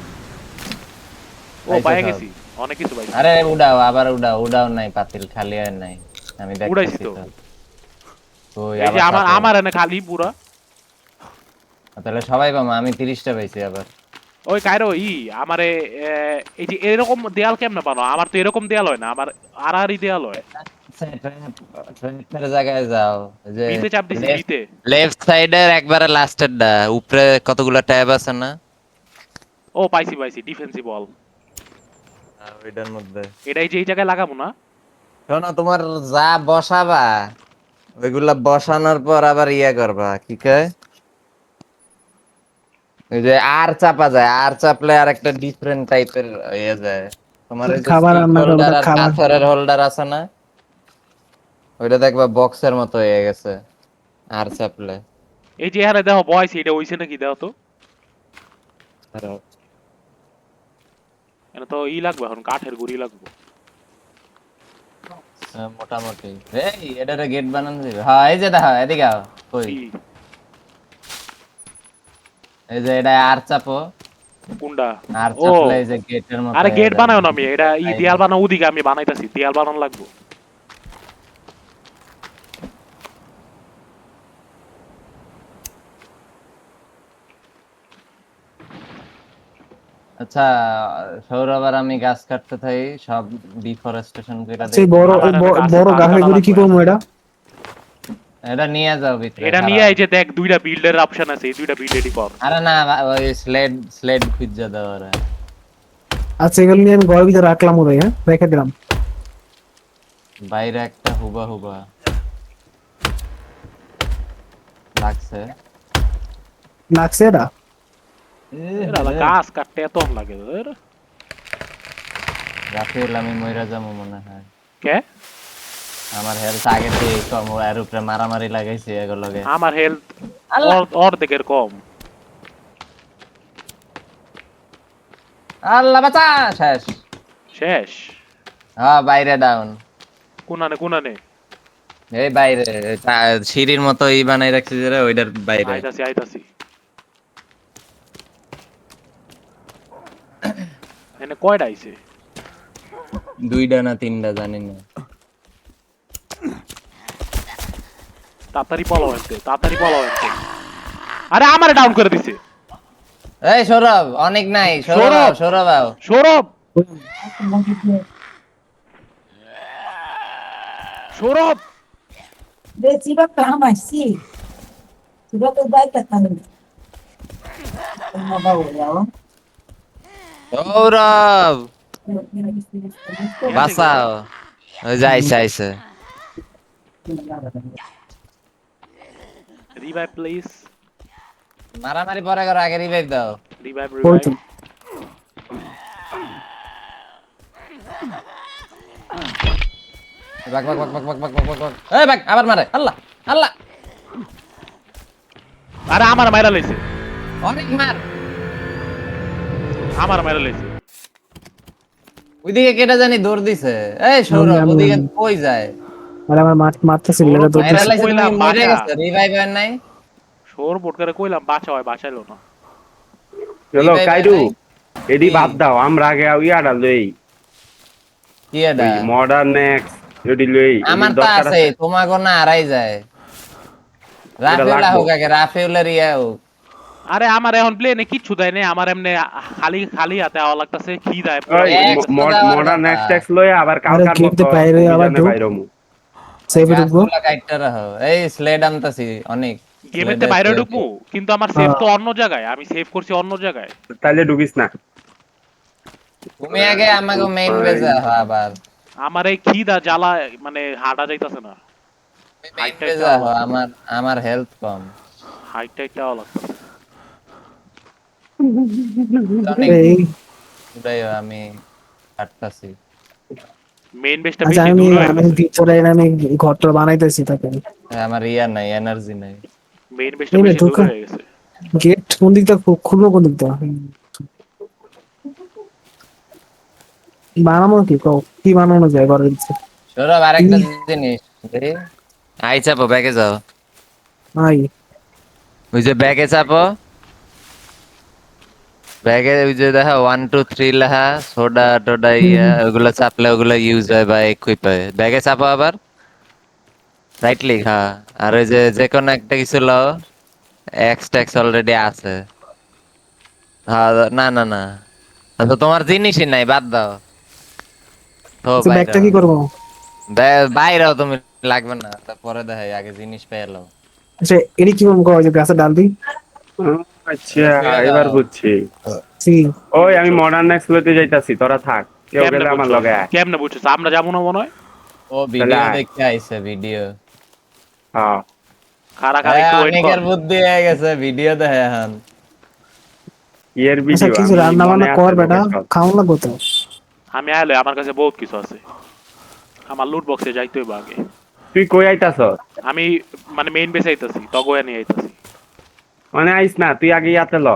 ও পাইছো পায়ে সব? গেছি, অনেক কিছু পাইছি। আরে উড়াও, আবার উড়াও, উড়াও নাই, পাতিল খালি আর নাই, আমি উড়াইছি দেখতেছি তো। তো। কই এই যে আবার আমার সাথে? আমার এনে খালি পুরা। তাহলে সবাই পাবো, আমি 30টা পাইছি আবার। ওই কাইরো আমারে এই যে এরকম দেয়াল কেমনে বানাও? আমার তো এরকম দেয়াল হয় না, আমার আড়াআড়ি দেয়াল হয়। ট্রেনের জায়গায় যাও, এই যে বিতে চাপ দিছি, বিতে। লেফট সাইডের একবারে লাস্টেরটা উপরে কতগুলো ট্যাব আছে না? ও পাইছি পাইছি, ডিফেন্সিভ ওয়াল। ওইটার মধ্যে এটাই যে এই জায়গায় লাগাবো না? শোনো, তোমার যা বসাবা ওইগুলা বসানোর পর আবার ইয়া করবা, কি কয় ওই যে আর চাপা যায়, আর চাপলে আর একটা ডিফারেন্ট টাইপের ইয়ে যায়। তোমার ওই যে খাবার স্টিক রান্না করবো, হোল্ডার আর খাবার। পাথরের হোল্ডার আছে না, ওইটা দেখবা বক্সের মতো হয়ে গেছে আর চাপলে। এই যে এখানে দেখো বয়স, এটা হইছে নাকি দেখো তো। এখানে তো লাগবে, এখন কাঠের গুড়ি লাগবে। মোটামুটি এই এটারে গেট বানানো যাবে। হ্যাঁ এই যে দেখো, এদিকে আও। কই? কি? এই যে এটা আর চাপো, কোনটা? আর ও চাপলে এই যে গেটের মতো আরে হয়ে গেট যাবে। বানাও না আমি, এটা দেয়াল বানাও, ওদিকে আমি বানাইতাছি, দেয়াল বানানো লাগবে। আচ্ছা সৌরভ আর আমি গাছ কাটতে থাই, সব ডিফরেস্টেশন করে সেই দেই। বড় আমার বড় গাছে বড় কাঠ গাছে কাটা গুলি কি লাগবে। করবো এটা? এটা নিয়ে যাও ভিতরে। এটা খারাপ। নিয়ে এই যে দেখ, দুইটা বিল্ডের অপশন আছে, এই দুইটা বিল্ড এডি কর। আরে না, ওই স্লেড স্লেড খুঁজে দাও ওরা। আচ্ছা এগুলো নিয়ে আমি ঘরের ভিতরে রাখলাম, ওদের হ্যাঁ রেখে দিলাম। বাইরে একটা হুবা হুবা লাগছে। লাগছে এটা? এরা গাছ কাটতে এত লাগে তোদের। রাফেল আমি মইরা যাবো মনে হয়। কে? আমার হেলথ আগে থেকে কম, এর উপরে মারামারি লাগাইছে এগুলোকে। আমার হেলথ আল্লাহ। অর্ধেকের কম। আল্লাহ বাঁচা, শেষ। শেষ? হ্যাঁ বাইরে ডাউন। কোনানে কোনানে? এই বাইরে সিঁড়ির মতো ই বানাই রাখছি যে ওইটার বাইরে। আইতাছি আইতাছি। এনে কয়টা আইছে? 2টা না 3টা জানি না। তাড়াতাড়ি পালাও এনতে, তাড়াতাড়ি পালাও এনতে। আরে আমারে ডাউন করে দিছে। এই সৌরভ অনেক নাই, সৌরভ সৌরভ! সৌরভ আও। Sourav, Sourav! Reciba kama si. Sudah terbaik kan. Mau bawa ya. Sourav বাঁচাও, ওই যে আইসে আইসে। Revive please. মারামারি পরে করো, আগে রিভাইভ দাও। রিভাইভ ওই রিভাইভ। তো। বাক বাক বাক বাক বাক বাক বাক বাক। এই বাক আবার মারে। আল্লাহ আল্লাহ। আরে আমার মাইরা লইছে, অনেক মার। আমার মাইরা লইছে। ওইদিকে কেটে জানি দৌড় দিছে। এই সৌরভ আমি- ওদিকে কই যায়? আর আমার মারতেছিল এটা তো। মাইরা লাইছে, তুমি কইলাম, মরে বাঁচা। গেছে, রিভাইভ হয় নাই। সৌর বোট করে কইলাম বাঁচা হয়, বাঁচাইলো না। চলো Revive কাইরু, নাই? এডি কি? বাদ দাও, আমরা আগে ইয়াটা লই, কি এটা মডার্ন নেক্সট যদি লই আমার তো দরকার আছে তোমাকে না হারাই যায় রাফেউল লাগবো। হোক আগে রাফেউলের ইয়া হোক আরে আমার এখন প্লেনে কিচ্ছু দেয় নাই, আমার এমনি খালি খালি হাতে আওয়া লাগতেছে, কি দেয় ওই Extra দেওয়ার মডার্ন কথা। নেক্সট টেক্স লই আবার আরে কালকার গেট মতো বাইরে আবার অভিযানে ঢুক। বাইরমু। সেভে ঢুকবো। গাছগুলা কাটতে রাখো এই স্লেড আনতাছি অনেক গেমেতে বাইরে ঢুকবো, কিন্তু আমার সেভ তো অন্য জায়গায়, আমি সেভ করছি অন্য জায়গায়। তাইলে ঢুকিস না। তুমি আগে আমাকে মেইন বেজে আবার আমার এই খিদা জ্বালা মানে হাঁটা যাইতাছে না, মেইন বেজে আমার আমার হেলথ কম হাইট টাইট দেওয়া লাগতেছে। অনেক এই দূরে আমি কাটতাছি মেইন বেসটা আচ্ছা বেশি আমি দূর হয়ে আমি গেছে, ভিতরে আমি ঘরটা বানাইতেছি তাকে। আমার ইয়া নাই এনার্জি নাই মেইন বেসটা এই নে, বেশি দূর ঢোকা। হয়ে গেছে। গেট কোন দিক থেকে খুলবো কোন দিক থেকে? বানানো কি কও? কি বানানো যায় ঘরের ভিতরে? সৌরভ আরেকটা জিনিস আই চাপো ব্যাগে যাও নাই। ওই যে ব্যাগে চাপো ব্যাগে ওই যে দেখা 1 2 3 লেখা সোডা টোডা ইয়া ওগুলো চাপলে ওগুলো ইউজ হয় বা একুইপ হয় ব্যাগে চাপো আবার রাইট ক্লিক হ্যাঁ আর ওই যে কোনো একটা কিছু লও এক্স ট্যাক্স অলরেডি আছে হ্যাঁ না না না তো তোমার জিনিসই নাই বাদ দাও তো ব্যাগটা কি করবো? বাইরেও তুমি লাগবে না তারপরে দেখাই আগে জিনিস পেয়ে এলো আচ্ছা এটি কি করবো? যে গাছে ডাল দিই। আচ্ছা এবার বুঝছি। সি ওই আমি মডার্ন নেক্সট লইতে যাইতাছি, তোরা থাক। কেউ গেলে আমার লগে আয়। কেমনে বুঝছিস আমরা যাবো না মনে হয়? ও ভিডিও তাহলে- দেখতে আইছে ভিডিও হ্যাঁ খারা খারা একটু ওয়েট অনেকের কর। বুদ্ধি হয়ে গেছে ভিডিও দেখে এখন এর আচ্ছা ভিডিও কিছু রান্না বান্না কর বেটা, খাওয়া লাগবো তো। আমি আইলে আমার কাছে বহুত কিছু আছে, আমার লুট বক্সে যাইতে হইব আগে। তুই কই আইতাছ? আমি মানে মেইন বেসে আইতাছি, তগোয়া নিয়ে আইতাছি। মানে আইস না, তুই আগে ইয়াতে ল।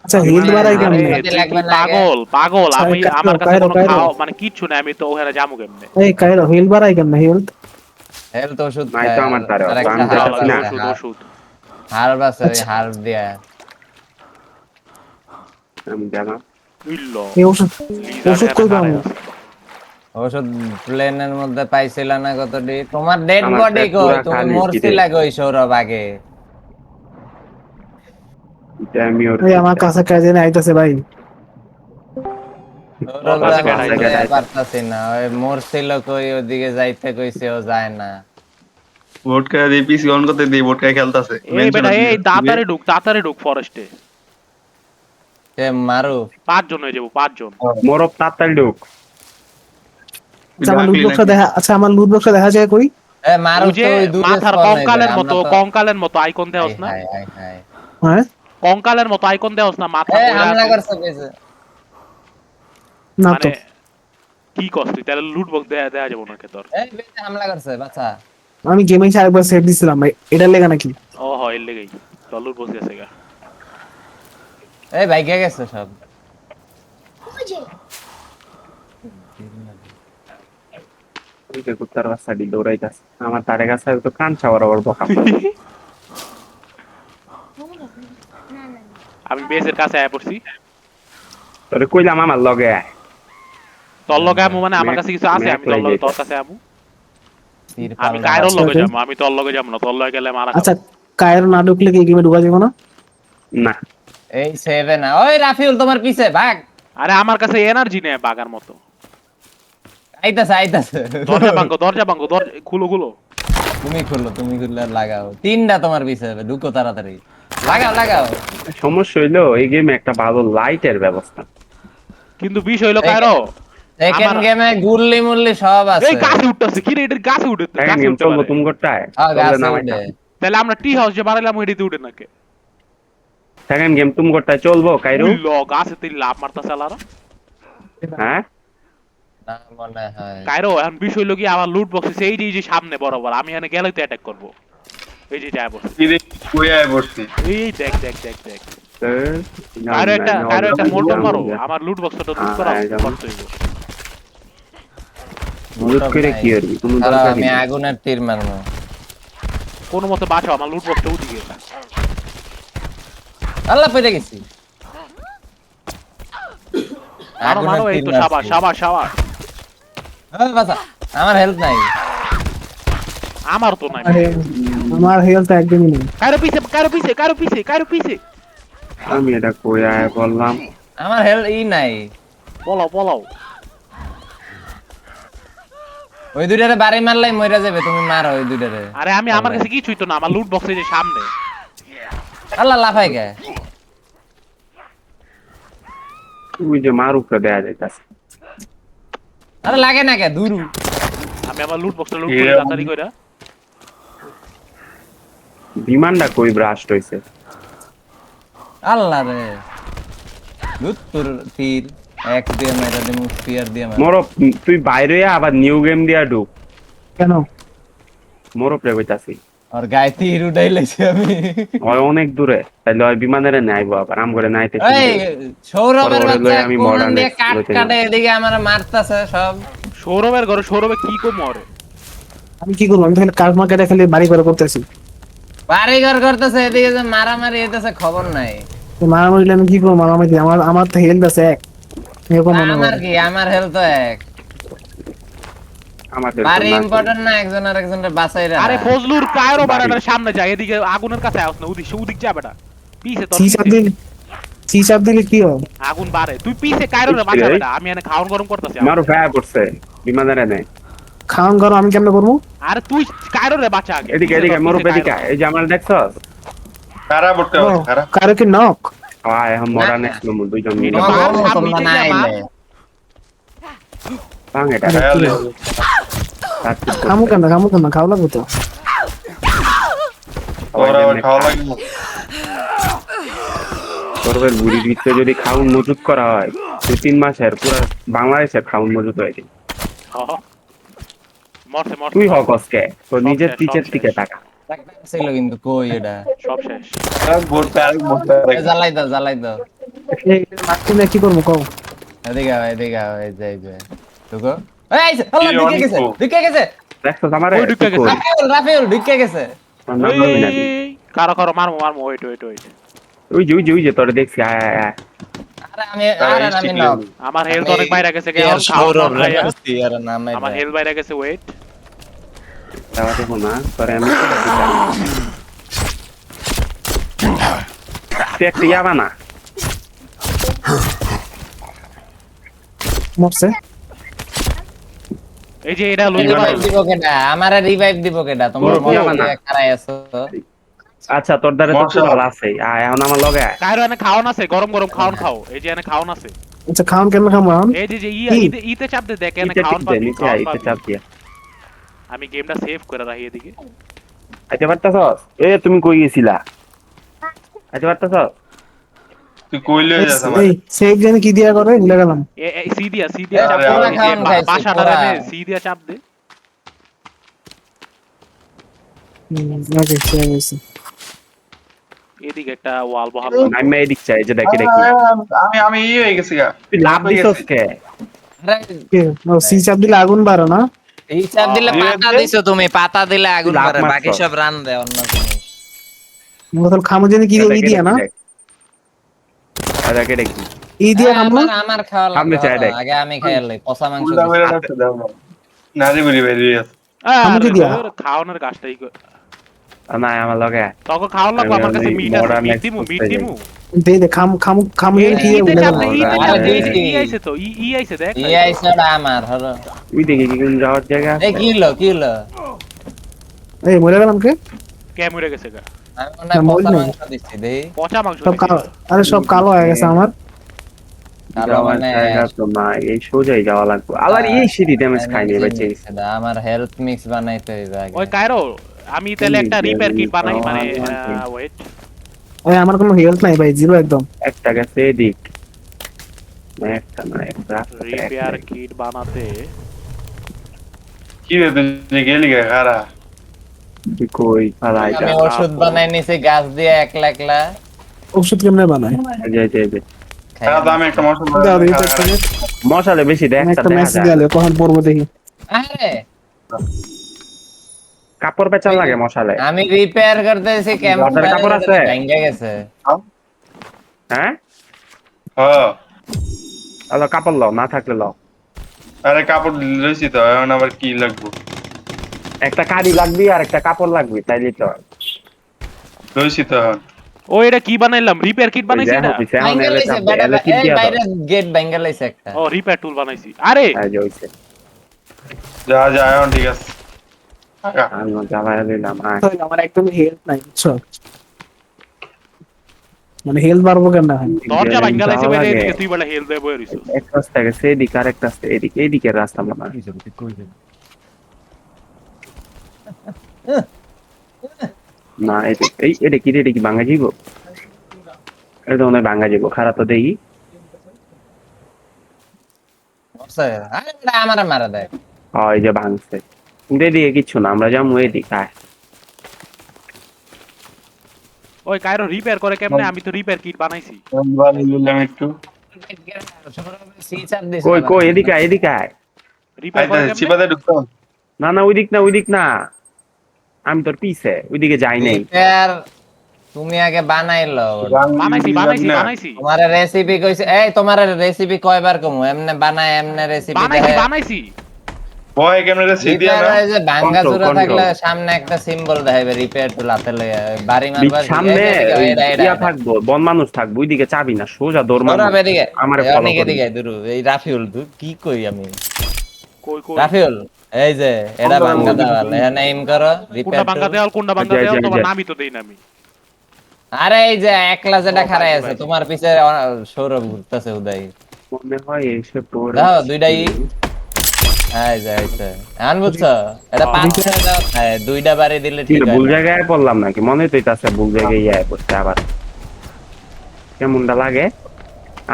আচ্ছা হেলথ বাড়াই আরে, কেমনে? তুই লাগবে না আগে। পাগল পাগল, আচ্ছা, আমি কাইরো, আমার কাছে কাইরো, কোনো কাইরো। খাওয়া মানে কিচ্ছু নাই, আমি তো ওখানে যাবো কেমনে? এই কাইরো হেলথ বাড়াই কেমনে? হেলথ হেলথ ওষুধ নাই তো আমার দ্বারা, আরেকটা আমি খাওয়া যাচ্ছি লাগবে, না। ওষুধ ওষুধ। হার্ব আছে আচ্ছা। হার্ব দিয়া আমি জানাম। ইল্ল, এই ওষুধ লিজার ওষুধ এখানে কই দাঁড়ায় পাবো? আছে। ওষুধ প্লেনের মধ্যে পাইছিল না কতটি তোমার ডেড আমার বডি পেট কই পুরা তুমি খালি, মরছিলা কই সৌরভ আগে এটা আমি ওর এই আমার কাছে কাজে আইতাছে ভাই। সৌরভ কাছে এখন কেডা যেতে আইতাছে? পারতাছি না ওই মরছিল কই ওদিকে যাইতে কইছে ও যায় না ভোটকা দিয়ে পিসি অন করতে দিয়ে ভোটকা খেলতাছে এই বেটা এই তাড়াতাড়ি ঢুক ফরেস্টে। সে মারু 5 জন হয়ে যাবো, 5 জন। মোরব তাড়াতাড়ি ঢুক। আচ্ছা আমার লুট বক্সটা দেখা, আচ্ছা আমার লুট বক্সটা দেখা যায় কই? এ মারু ওই যে তো ওই দূরে মাথার spawn হয়ে যায়, কঙ্কালের আমরা মতো তো- কঙ্কালের মতো আইকন দেওস না, হাই, হাই, হাই। হ্যাঁ কঙ্কালের মতো আইকন দেওস না, মাথা এ, বইরা হামলা আছে। করছে কইছে না তো মানে কি করছ তুই? তাহলে লুট বক্স দেয়া দেয়া যাবো না কে তোর? এই বেটা হামলা করছে বাচ্চা আমি গেমে এসে আরেকবার সেভ দিছিলাম ভাই, এটার লেগা নাকি? ও হয় এর লেগেই তোর লুট বক্স গেছে গা। এই ভাইগে গেছে সব ওই যে কুত্তার বাচ্চাটি দৌড়াইতাছে। আমার তারে কাছে তো কান ছাওয়ার আবার বকা। আমি বেসের কাছে আয়া পড়ছি। তোরে কইলাম আমার লগে আয়। তোর লগে আমু মানে আমার কাছে কিছু আছে, আমি তোর লগে তোর কাছে আমু। আমি কায়রোর লগে যাবো, আমি তোর লগে যাবো না, তোর লগে গেলে মারা আচ্ছা খাবো। কায়ের না ঢুকলে কি গেমে ঢুকা যাবে না? না এই সেভে না ওই রাফিউল তোমার পিছে ভাগ আরে আমার কাছে এনার্জি নেই বাগার মতো। আইতাছে আইতাছে দরজা ভাঙ্গো খুলো খুলো। তুমি খুললে লাগাও তিনটা তোমার পিছে হবে ঢুকো তাড়াতাড়ি লাগাও লাগাও সমস্যা হইলো এই গেমে একটা ভালো লাইটের ব্যবস্থা। কিন্তু বিষ হইলো কায়রো, সেকেন্ড আমার- গেমে গুল্লি মুল্লি সব আছে এই গাছে উঠতেছে কি রে? এটার গাছে উঠে সেকেন্ড গেম চলবো তুমি গোটায়। গাছে উঠে তাহলে আমরা টি হাউস যে বানাইলাম ওইটাতে উঠে নাকি? সেকেন্ড গেম তুমি গোটায় চলবো কাইরু? ল গাছে তুই লাভ মারতাছে আলারা। হ্যাঁ না মনে হয় কায়রো এখন বিষ হইলো কি আমার লুট বক্সে এই যে সামনে বরাবর আমি এখানে গেলেই তো অ্যাটাক করবো। এই যে যায় বসে কই আয় পড়ছি এই দেখ আরো একটা মোটর মারো, আমার লুট বক্সটা লুট করা করতে হইব। লুট করে কি করবি? কোনো দাঁড়াও, দরকার আমি নেই। আগুনের তীর মারবো কোন মতে বাঁচাও, আমার লুট বক্সটা উঠে গেছে। আল্লাহ পেয়ে গেছি মারো মারো, এই তো সাবাস সাবাস সাবাস। বাসা আমার হেল্প নাই। আমার তো নাই। আরে আমার হেলথ একদমই নেই। কারো পিছে আমি এটা কই আয় বললাম। আমার হেল্প নাই। পলাও ওই দুইটারে বাড়ি মারলাই মইরা যাবে, তুমি মারো ওই দুইটারে। আরে আমার কাছে কিছুই তো না, আমার লুট বক্সে যে সামনে। আল্লাহ লাফাই গে। তুই যে মার উপরে দেয়া যাইতাছে। আরে লাগে না কে দূরু। আমি আমার লুট বক্সটা লুট করে তাড়াতাড়ি কইরা। বিমানটা কই ব্রাস্ট হইছে। আল্লাহ রে লুত্তুর তীর এক দিয়ে মেরা দিমু, স্পিয়ার দিয়ে মার। মোরপ তুই বাইরে আবার নিউ গেম দিয়া ঢুক। কেন? মোরপ রে কইতাছি। আর গায়ে তীর উঠাই লাইছি আমি। ওই অনেক দূরে, তাইলে ওই বিমানের নাইবো আবার আম করে নাইতে। এই সৌরভের ওরে বাচ্চা লই আমি কোন modern দিয়ে কাট exploit কাটে এদিকে আমার মারতাছে সব। সৌরভের ঘরে সৌরভে কি কো মরে। আমি কি করবো? আমি তাহলে কাজ মার্কেটে খালি বাড়ি করে করতেছি। বাড়ি ঘর করতেছে, এদিকে যে মারামারি হইতেছে খবর নাই। তো মারামারি হলে আমি কি করবো? মারামারি আমার তো হেলথ আছে এক। এরকম মনে আমার হয়। কি আমার হেলথ তো এক। আমাদের তো বাড়ি না। ইম্পর্টেন্ট না, একজন আর একজনের বাঁচাই রাখা। আরে ফজলুর কায়রো বাড়াটার সামনে যায়, এদিকে আগুনের কাছে আস না, ওদিক যা বেটা। পিছে তোর চিচাপ দিলে কি হয়? আগুন বাড়ে, তুই পিছে কায়রো রে বাঁচা বেটা। আমি এনে খাওন গরম করতেছি। মারো ফায়ার করছে বিমানের নে। খাওয়ান করো, আমি কেমনে করবো? আরে তুই কায়রো রে বাঁচা আগে। এদিকে এদিকে মোরপ এদিকে এই যে আমার দেখছস। খারাপ উঠতে ও, হবে খারাপ। কারো কি নক? এখন মডার্ন এক্সপ্লো দুইজন মিলে এটা মার তোমরা সামনে না থেকে মার। আইলে। ভাঙ এটা। খামু কেন খাও লাগবে তো। ওরা আবার খাওয়া লাগে না। সর্বের বুড়ির ভিতরে যদি খাউন মজুত করা হয় 2-3 মাসের পুরো বাংলাদেশের খাউন মজুত হয়ে যায়। মরছে তুই হকসকে তো নিজের শেষ, পিছের সব দিকে শেষ। তাকা। ছিল কিন্তু কই এটা। সব শেষ। ভোট জ্বালাই দাও। মারতে কি করবো কও? এদিকে আও, এই যে ঢুকো। এই আইছে, আল্লাহ ঢুকে গেছে। দেখছস আমারে? ওই ঢুকে গেছে। রাফেল ঢুকে গেছে। এই, কারো মারমো ওয়েট। ওই যে তোরে দেখছি আয় আয় আয়। আরে আমি না। আমার হেলথ অনেক বাইরে গেছে গে। আমার হেলথ বাইরে গেছে, ওয়েট। তাও দেখো না তোরে আমি তুই একটা ইয়াবা না। মরছে? এই যে এটা লইতে পারো। রিভাইভ দিব কেডা? আমারে রিভাইভ দিব কেডা? তোমরা ওর মনে যাবা না। করে খারাই আছো। আচ্ছা তোর দ্বারা তো মশা। ভালো আছে আয় এখন আমার লগে আয়। কায়রো এনে খাওন আছে, গরম খাওন খাও। এই যে এনে খাওন আছে। আচ্ছা খাওয়ান কেমনে খাবো এখন? এই যে ইতে চাপ দে, দেখ এনে ইতে খাওন টিপ দে, পাবি। নিচে আয়, ইতে চাপ দিয়া। আমি গেমটা সেভ করে রাখি এদিকে। আইতে পারতাছস? তুমি কই গেছিলা? আইতে পারতাছস? তুই কইলে যাস আমার। এই সেভ জানি কি দিয়া করে ভুলে গেলাম। সি দিয়া চাপ আরে, দে। আরে, এই যে খাওন খাইছি, বাসাটা পুরা। এনে সি দিয়া চাপ দে। ওকে সেভ হয়েছে। এদিকে একটা ওয়াল বহাল। আমি এদিক চাই যে দেখি আমি ই হয়ে গেছি গা। তুই লাভ দিছস কে? কে? ও সি চাপ দিলে আগুন বাড়ে না? এই চাপ দিলে পাতা দিছো তুমি, পাতা দিলে আগুন লাভ করে, মারছো। বাকি সব রান দেয় অন্য জিনিস। মোতল খামো জানি কি দিয়ে ই দিয়া না? আরে দেখি ই দিয়া খামো না? আমার খাওয়া সামনে লাগবে। চাই দেখ। আগে আমি খাইলাই পচা মাংস ফুলদা দিছি। মেরে রাখতে দাও না। নারী বুড়ি বেরিয়ে গেছে। আমাকে দিয়া। খাওয়ানোর গাছটাই না আমার লগে আয়। তখন খাওয়ান লাগবে। আমার কাছে মিট আছে, Modern মিট Express দিমু। দে দে খামো এই জানি কি দিয়ে ইতে ভুলে চাপ গেলাম। দে, ইতে আরে, চাপ দে। দিছি। ই আইছে তো, ই আইছে দেখ। এই আইছড়া আমার হলো। তুই দেখি কি কোন যাওয়ার জায়গা এই আছে? কি হলো? এই মরে গেলাম কে? কে মরে গেছে গা? আমি মনে হয় না, মরি পচা নাই। মাংস দিছি দেই। পচা মাংস সব কালো, আরে সব কালো হয়ে গেছে আমার। কালো যাওয়ার মানে জায়গা তো নাই, এই সোজাই যাওয়া লাগবে। আবার এই সিঁড়ি ড্যামেজ খাইনি বেঁচে গেছে। আমার হেলথ মিক্স বানাইতে হইবে আগে। ওই কায়রো, আমি তাহলে একটা রিপেয়ার কিট বানাই, মানে আমার ওয়েট। এই আমার কোনো হেলথ নাই ভাই, জিরো একদম। একটা গেছে এদিক না, একটা না একটা রিপেয়ার কিট বানাতে কি রে তুই গেলি গা খারা। তুই কই পালাই যা। আমি ওষুধ বানাই নিছি গাছ দিয়ে একলা। ওষুধ কেমনে বানায়? যে খারাপ আমি একটা মশলা দাও দিই একটা মিনিট। মশালে বেশি দেখ আমি একটা মেসেজ গেলে কখন পড়বো দেখি। আরে কাপড় পেঁচান লাগে মশালে। আমি রিপেয়ার করতেছি কেমন আপনার কাপড় আছে? ভেঙে গেছে। হ্যাঁ হ্যাঁ আলো কাপড় লও, না থাকলে লও। আরে কাপড় লইছি তো এখন আবার কি লাগবে একটা কারি লাগবে আর একটা কাপড় লাগবে তাইলে তো লইছি তো এখন ও এটা কি বানাইলাম রিপেয়ার কিট ওই বানাইছি যে এটা হইছে এখন ভাঙ্গা এলে লইছে চাপ বেটা, এলে টিপ এই দিয়া দাও বাইরে গেট ভাঙ্গা লইছে একটা। ও রিপেয়ার টুল বানাইছি আরে এই যে হইছে যা যা এখন ঠিক আছে আগা। আমি জ্বালায় দিলাম আয় তাহলে আমার একদম হেলথ নাই বুঝছো, মানে হেলথ বাড়বো কেন ভাই? দরজা ভাঙ্গা লাইছে যাওয়া বাইরে লাগে। এদিকে তুই বলে হেল দেব রইছিস এক রাস্তা গেছে এদিকে আর এক রাস্তা এদিকে এদিকে রাস্তা মনে হয়। না এটা কি ভাঙ্গা যাইব এটা মনে হয় ভাঙ্গা যাইব খারাপ তো দেখি মরছে। আরে বেটা আমারে মারা দেয়। এই যে ভাঙছে কিন্তু এদিকে কিচ্ছু না আমরা যাবো এদিকে আয় ওই কাইরো রিপেয়ার করে কেমনে আমি তো রিপেয়ার কিট বানাইছি বাড়ি নিলাম একটু সুইচ আপ দিছে কই না। কই এদিকে আয় রিপেয়ার করে কেমনে চিপাতে ঢুকতো না ওইদিক না আমি তোর পিছে ওইদিকে যাই নাই রিপেয়ার তুমি আগে বানাইলো। বানাইছি তোমার রেসিপি কইছে, এই তোমার রেসিপি কয়বার কমু? এমনে বানায় এমনে রেসিপি বানাইছি বয় ক্যামেরা সে দিয়া না রিপেয়ার যে ভাঙ্গা Control, চূড়া control. থাকলে সামনে একটা সিম্বল দেখাবে রিপেয়ার টু লাতে লইয়া বাড়ি মারবার সামনে ইয়া থাকবো বন মানুষ থাকবো ওইদিকে চাবি না সোজা দৌড় মারবো আমারে ফলো করবি এই রাফিউল তুই কি কই আমি কই কই রাফিউল এই যে এটা ভাঙ্গা দেওয়াল এখানে এম করো কোনটা রিপেয়ার ভাঙ্গা দেওয়াল তোমার নামই তো দেই না আমি আরে এই যে একলা যেটা খাড়াই আছে তোমার পিছে সৌরভ ঘুরতেছে উদয় মনে হয় এসে তোর দাও দুইটাই এই যে আইছে আন বুঝছো এটা পাঁচ ছয় দাও দুইটা বাড়ি দিলে ঠিক ভুল হয় জায়গায় পড়লাম নাকি মনে তো আছে ভুল জায়গায় ইয়ে পড়ছে আবার কেমনটা লাগে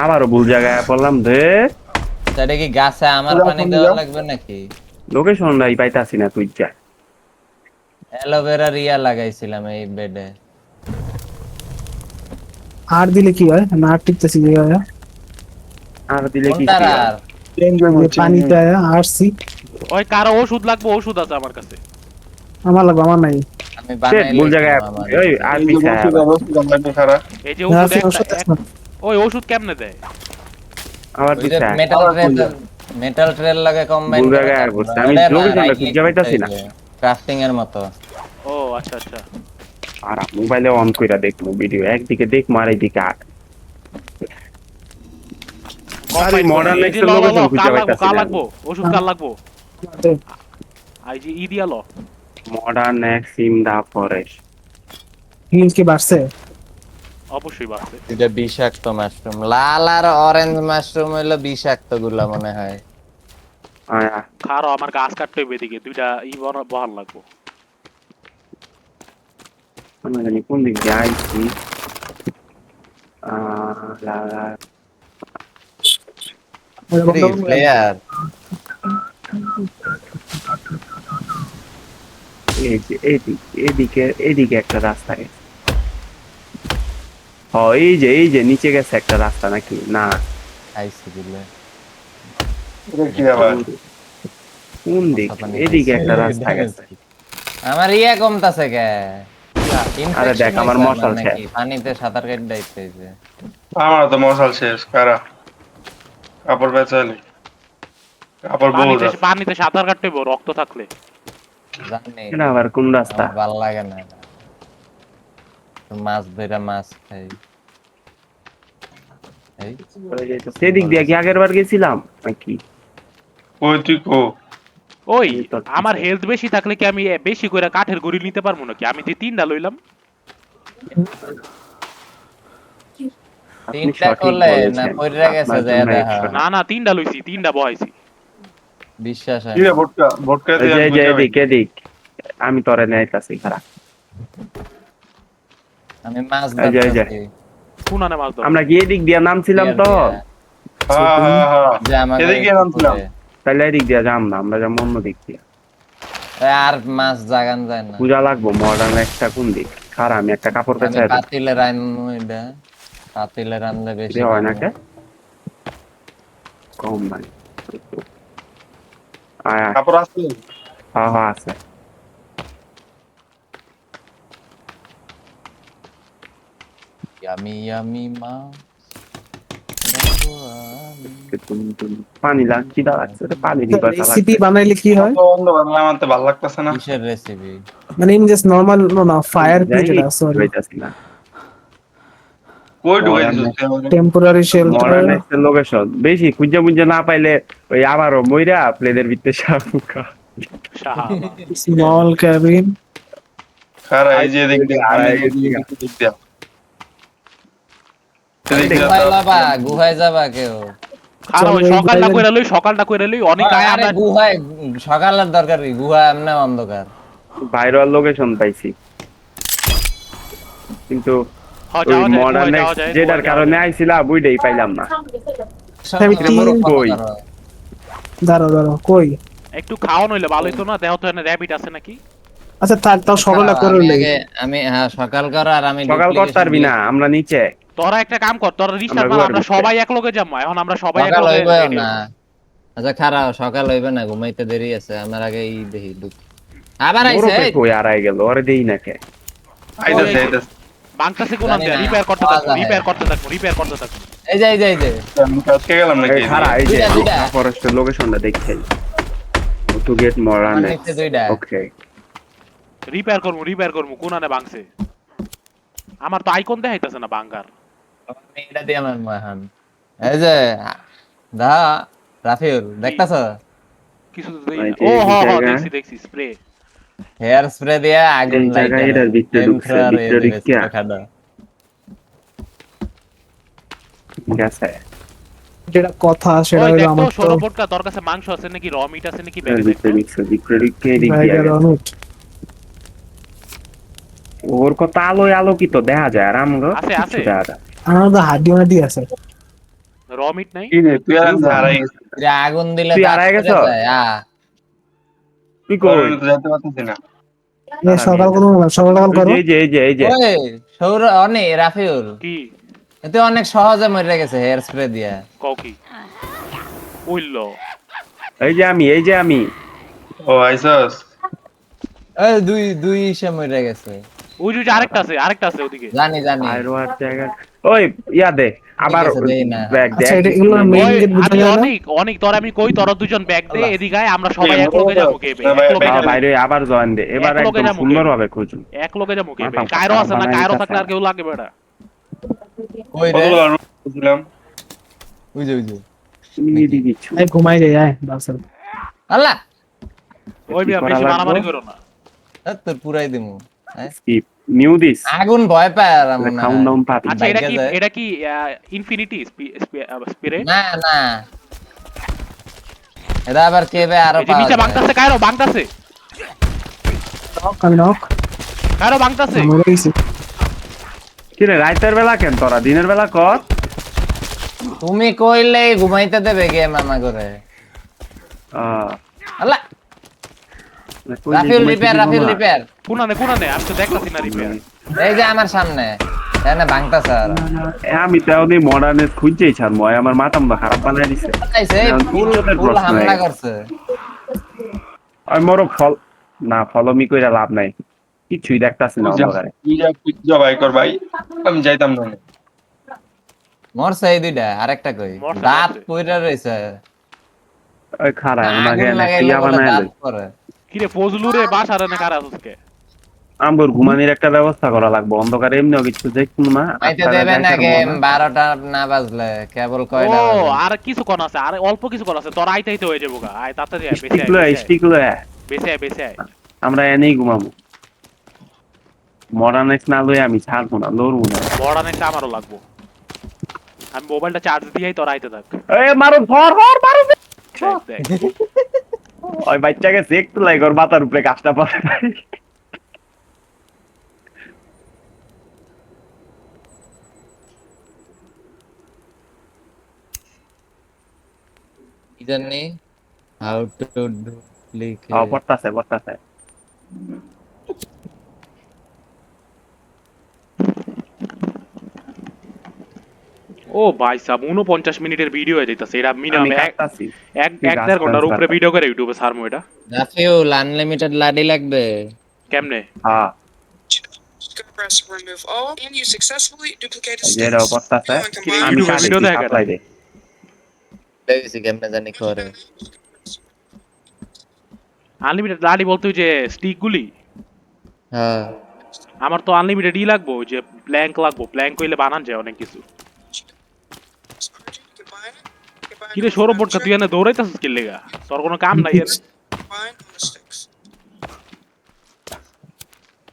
আবারও ভুল জায়গায় পড়লাম রে সেটা কি গাছে আমার পানি দেওয়া লাগবে নাকি লোকেশনটাই পাইতাছি না তুই যা অ্যালোভেরা রিয়া লাগাইছিলাম এই বেডে আর দিলে কি হয়? না আর টিকতেছি যে হয় আর দিলে কি কোনটার আর পানিতে আরসি ওই কারো ওষুধ লাগবে ওষুধ আছে আমার কাছে আমার লাগবে, আমার নাই। আমি ভুল জায়গায় ওই আর পিছে আয় আবার। খারাপ এই যে রাফি ওষুধ ওষুধ আছে না? ওই ওষুধ কেমনে দেয় আবার পিছে আয়। মেটাল ট্রেল লাগে কম্বাইন ভুল জায়গায় আয় বসছে। আমি লোকেশনটা খুঁজে পাইতাছি না। ক্রাফটিং এর মতো ও আচ্ছা আচ্ছা আর মোবাইলে অন কইরা দেখবো ভিডিও একদিকে দেখবো আর এইদিকে আরে মডার্ন এই যে এক্সেল লোকেশন খুঁজে পাইতাছি কার না লাগবো ওষুধ কার লাগবো আই যে ই দিয়ালো মডার্ন এক্স ইন দা ফরেস্ট হিল কি বাড়ছে? অবশ্যই বাড়ছে এটা বিষাক্ত মাশরুম লাল আর অরেঞ্জ মাশরুম হলো বিষাক্ত গুলা মনে হয় আয়া খারো আমার গাছ কাটতে হবে এদিকে দুইটা বহাল লাগবো আমি জানি কোন দিক দিয়ে আইছি প্লেয়ার এই যে এদিকে একটা রাস্তা গেছে এই যে নিচে গেছে একটা রাস্তা নাকি না আইসি দিলে কি আবার কোন দিক এদিকে একটা রাস্তা গেছে আমার ইয়া কমতাছে কে আরে দেখ আমার মশাল শেষ পানিতে সাঁতার কেটে যাইতে যে আমার তো মশাল শেষ কারা কাপড় বেচালি কাপড় বহুত আছে। পানিতে সাঁতার কাটতে হবে রক্ত থাকলে জানি এটা আবার কোন রাস্তা আমার ভালো লাগে না তো মাছ ধরে মাছ খাই এই সেদিক দিয়ে কি আগের বার গেছিলাম নাকি ওই তুই কো ওই আমার হেলথ বেশি থাকলে কি আমি বেশি করে কাঠের গুড়ি নিতে পারবো নাকি আমি তো তিনটা লইলাম আপনি তিনটা সঠিক করলে না বলেছেন পড়ে গেছে আপনার যায় জন্য দেখা 100 না তিনটা লইছি তিনটা বহাইছি বিশ্বাস হয় কি রে ভোটকা ভোটকা এই দিয়ে যে এদিক আমি তোরে নেইতাছি খারাপ আমি মাছ এই যে, ধরতেছি কোনানে মাছ ধরো আমরা কি এদিক দিয়ে নামছিলাম তো হ্যাঁ হ্যাঁ হ্যাঁ যে আমাকে এদিকে নামছিলাম। তাহলে এদিক দিয়ে যাম না আমরা যাবো অন্য দিক দিয়ে আর মাছ জাগান যায় না পূজা লাগবো মডার্ন একটা কোন দিক খারাপ আমি একটা কাপড় আমি পেঁচাই পাতিলে রান্নু এটা পাতিলে রান্নলে বেশি হয় না ভালো। কে কম নাই আয়া কাপড় আছে হ্যাঁ আছে ইয়ামি ইয়ামি মাছ পানি লাগছি লাগছে রে, পানি দিবা রেসিপি বানাইলে কি হয়? তো অন্ধকার না, আমার তো ভালো লাগতেছে না। কিসের রেসিপি? মানে ইন জাস্ট নরমাল না ফায়ার পিট, এটা সরি, হইতাছি না কই ঢুকাই মডার্ন দিছিস তুই আমারে? Temporary shelter. মডার্ন লোকেশন বেশি খুঁজে মুঞ্জে না পাইলে ওই আবারও মইরা প্লেনের ভিতরে শামুকা সাহা স্মল ক্যাবিন। খারা এই যে দেখ দেখ আর আমি এই যে দেখ দেখ। এদিক দিয়ে গুহায় যাবা, গুহায় যাবা কেউ? আর ওই চলো, সকালটা কইরা লই অনেক আয় আরে আমরা গুহায় সকালের দরকার কি? গুহা এমনি অন্ধকার। ভাইরাল লোকেশন পাইছি কিন্তু হ্যাঁ, ওই যাওয়া যায়, মডার্ন গোয়ায় যাওয়া যায়, যেটার গোয়ায় যাওয়া কারণে যায়। আইছিলা বুইটাই পাইলাম না। আমি সকালে বড় কথা কই? করো। দাঁড়াও কই? একটু খাওয়ানো হইলে ভালো হইতো না, দেহ তো এনে র্যাবিট আছে নাকি? আচ্ছা থাক, তাও সকালটা করে আমি লই। আমি হ্যাঁ সকাল করো আর আমি সকাল করতে duplication পারবি না, আমরা নিচে তোরা একটা কাম কর, তোরা রিস্টার্ট আমরা মার, গোয়ার আমরা ভিতরে। সবাই এক লগে যাবো। এখন আমরা সবাই এক সকাল লগে হইবে ready না। হবো। আচ্ছা খারাপ, সকাল হইবে না, ঘুমাইতে দেরি আছে। আমার আগে এই দেখি আবার আইছে। বরফে কই আড়াই গেল, ওরে দেই না কে। আইতাছে আইতাছে। বাংকাসে কোন জানি আনতে না, রিপেয়ার করতে পাওয়া থাকবো, যায়। রিপেয়ার করতে থাকবো। এই যে আমি কাজকে গেলাম নাকি? এই খারা এই যে দুইটা। ফরেস্টের লোকেশনটা দেখছি টু গেট মডার্ন আমার নিচে দুইটা। ওকে রিপেয়ার করবো কোন আনে ভাঙছে। আমার তো আইকন দেখাইতাছে না বাঙ্গার। আমি এটা দিয়ে আমার মহান। এই যে দা রাফিউল দেখতাছ? কিছু তো দেই এই না। যে ও এই হ জায়গা। দেখছি স্প্রে। হেয়ার স্প্রে দিয়ে আগুন এই জায়গায় লাইটার এটার ভিতরে ঢুকছে, ভিতরে ঢুকিয়া। ঠিক আছে যেটা কথা সেটা ওই হলো দেখ তো আমার তো 16 পটকা, তোর কাছে মাংস আছে নাকি, র মিট আছে নাকি ব্যাগে দেখ তো। ভিতরে ঢুকে এদিক দিয়ে ভাইগার গেছে। অনুট। ওর কথা আলোকিত দেখা যায় আর আমগো আছে, কিচ্ছু আছে। দেখা যায় না। আমার তো হাড্ডি মাড্ডি আছে। র মিট নাই। কি রে তুই আর আমি হারাই গেছি। যে আগুন দিলে তুই তো হারায় আটকে গেছো? যায়, তুই তোর কই? আমি তো যাইতে পারতেছি না। এই সকাল করো না, সকাল করো। এই যে ওই সৌর অনেক রাফিউল কি এতে অনেক সহজে মরে গেছে হেয়ার স্প্রে দিয়া। কও কি কইলো? এই যে আমি ও আইসস। এই দুই সে মরে গেছে। ওই যে আরেকটা আছে ওদিকে। জানি আরো আর জায়গা ওই ইয়া দে আবার আছে, দেই না। ব্যাগ দে। আচ্ছা, এটা এগুলো মেইন ওই গেট বুঝে আমি না? অনেক তোর আমি কই, তোরা দুজন ব্যাগ দে এদিকে আয়, আমরা সবাই এক লগে যাবো কেবে, না ভাই, এক লগে ব্যাগ যাবো, বাইরে আবার জয়েন দে, এবার এক লগে একদম যাবো সুন্দর কে? ভাবে খুঁজুন। এক লগে যাবো কেবে। মাথা কায়রো আছে না? বানাই কায়রো দিতেছে। থাকলে আর কেউ লাগে বেটা। কই রে? কতগুলো রুম ছিলাম। ওই যে নিদি কিছু এই ঘুমাই যাই, হ্যাঁ বাস। আল্লাহ ওই কি বিয়া করা বেশি লাগবে? মারামারি করো না। তোর পুরাই দিমু। হ্যাঁ? স্কিপ নিউ দিস আগুন ভয় পায় আর মনে হয়। কাউন্টডাউন পাবি। আচ্ছা বাইকে যায়। এটা কি ইনফিনিটি স্পিরে? না না এটা আবার কেবে আরো এই যে পাওয়া নিচে যায়। বাংতাছে, কায়রো বাংতাছে, আমি নক কায়রো বাংতাছে। মরে গেছি। কি রে রাতের বেলা কেন তোরা দিনের বেলা কর? তুমি কইলে ঘুমাইতে দেবে কে মামা করে? আল্লাহ রাফিউল রিপেয়ার কোন আনে আমি তো দেখতাছি না রিপেয়ার। এই যে আমার সামনে এখানে ভাঙতাছে আর আমি তো ওই মডার্নে খুঁজেই ছাড়বো, আমার মাথা মুখা খারাপ বানাই দিছে। আইছে এখন ফুল ইজ্জতের ফুল প্রশ্ন হামলা এই। করছে। আমি মরো ফলো মি কইরা লাভ নাই, কিছুই দেখতাছি না অন্ধকারে। তুই যা ভাই কর ভাই, আমি যাইতাম না। মরছে এই দুইটা, আরেকটা কই মরছে, দাঁত মরছে। পইরা রইছে। ওই খারাপ ওনাকে আগুন লাগাইলে ইয়া বলে বানাই দাঁত লই। পড়ে। কি রে ফজলু রে, বাসার এনে কারা আজকে? আমগর ঘুমানির একটা ব্যবস্থা করা লাগবে, অন্ধকারে এমনিও কিছু দেখুন না। আইতে দেবে না গেম 12টা না বাজলে কেবল কয়টা ও বাজে? আর কিছু কোন আছে, আর অল্প কিছু কোন আছে, তোর আইতে হয়ে যাবো গা। আয় তাড়াতাড়ি আয়, স্টিক লয় বেশি আয়। আমরা এনেই ঘুমাবো। মডার্ন এক্স না লই আমি ছাড়বো না, লড়বো না। বড় অনেকটা আমারও লাগবো। আমি মোবাইলটা চার্জ দিয়েই তোর আইতে থাক। এই মারো ধর মারো। দেখ ওই বাচ্চাকে চেক তো লাইক ওর মাথার উপরে কাজটা পড়ে। কি জানি হাউ টু ডু লিখে পড়তাছে ও ভাই সাব 49 মিনিটের ভিডিও হয়ে যাইতাছে। এটা আমি মিনিমাম কাটতাছি। এক দেড় ঘন্টার উপরে ভিডিও করে ইউটিউবে ছাড়মু। এটা রাফিউল আনলিমিটেড লাডি লাগবে। কেমনে? হ্যাঁ Press remove all and you successfully duplicated যেটা sticks. পড়তাছে Go and combine আমি YouTube কাটি ভিডিও দেখা সাপ্লাই দে। দেখেছি কেমনে জানি করে। আনলিমিটেড লাডি বলতে ওই যে স্টিক গুলি, হ্যাঁ আমার তো আনলিমিটেড ই লাগবো, ওই যে প্ল্যাঙ্ক লাগবো, প্ল্যাঙ্ক কইলে বানান যায় অনেক কিছু। Combine it. Combine কিরে it with সৌরভ metal বটকা, তুই tray. এনে দৌড়াইতেছিস কি লেগা? তোর কোনো কাম নাই এর? Combine on the sticks.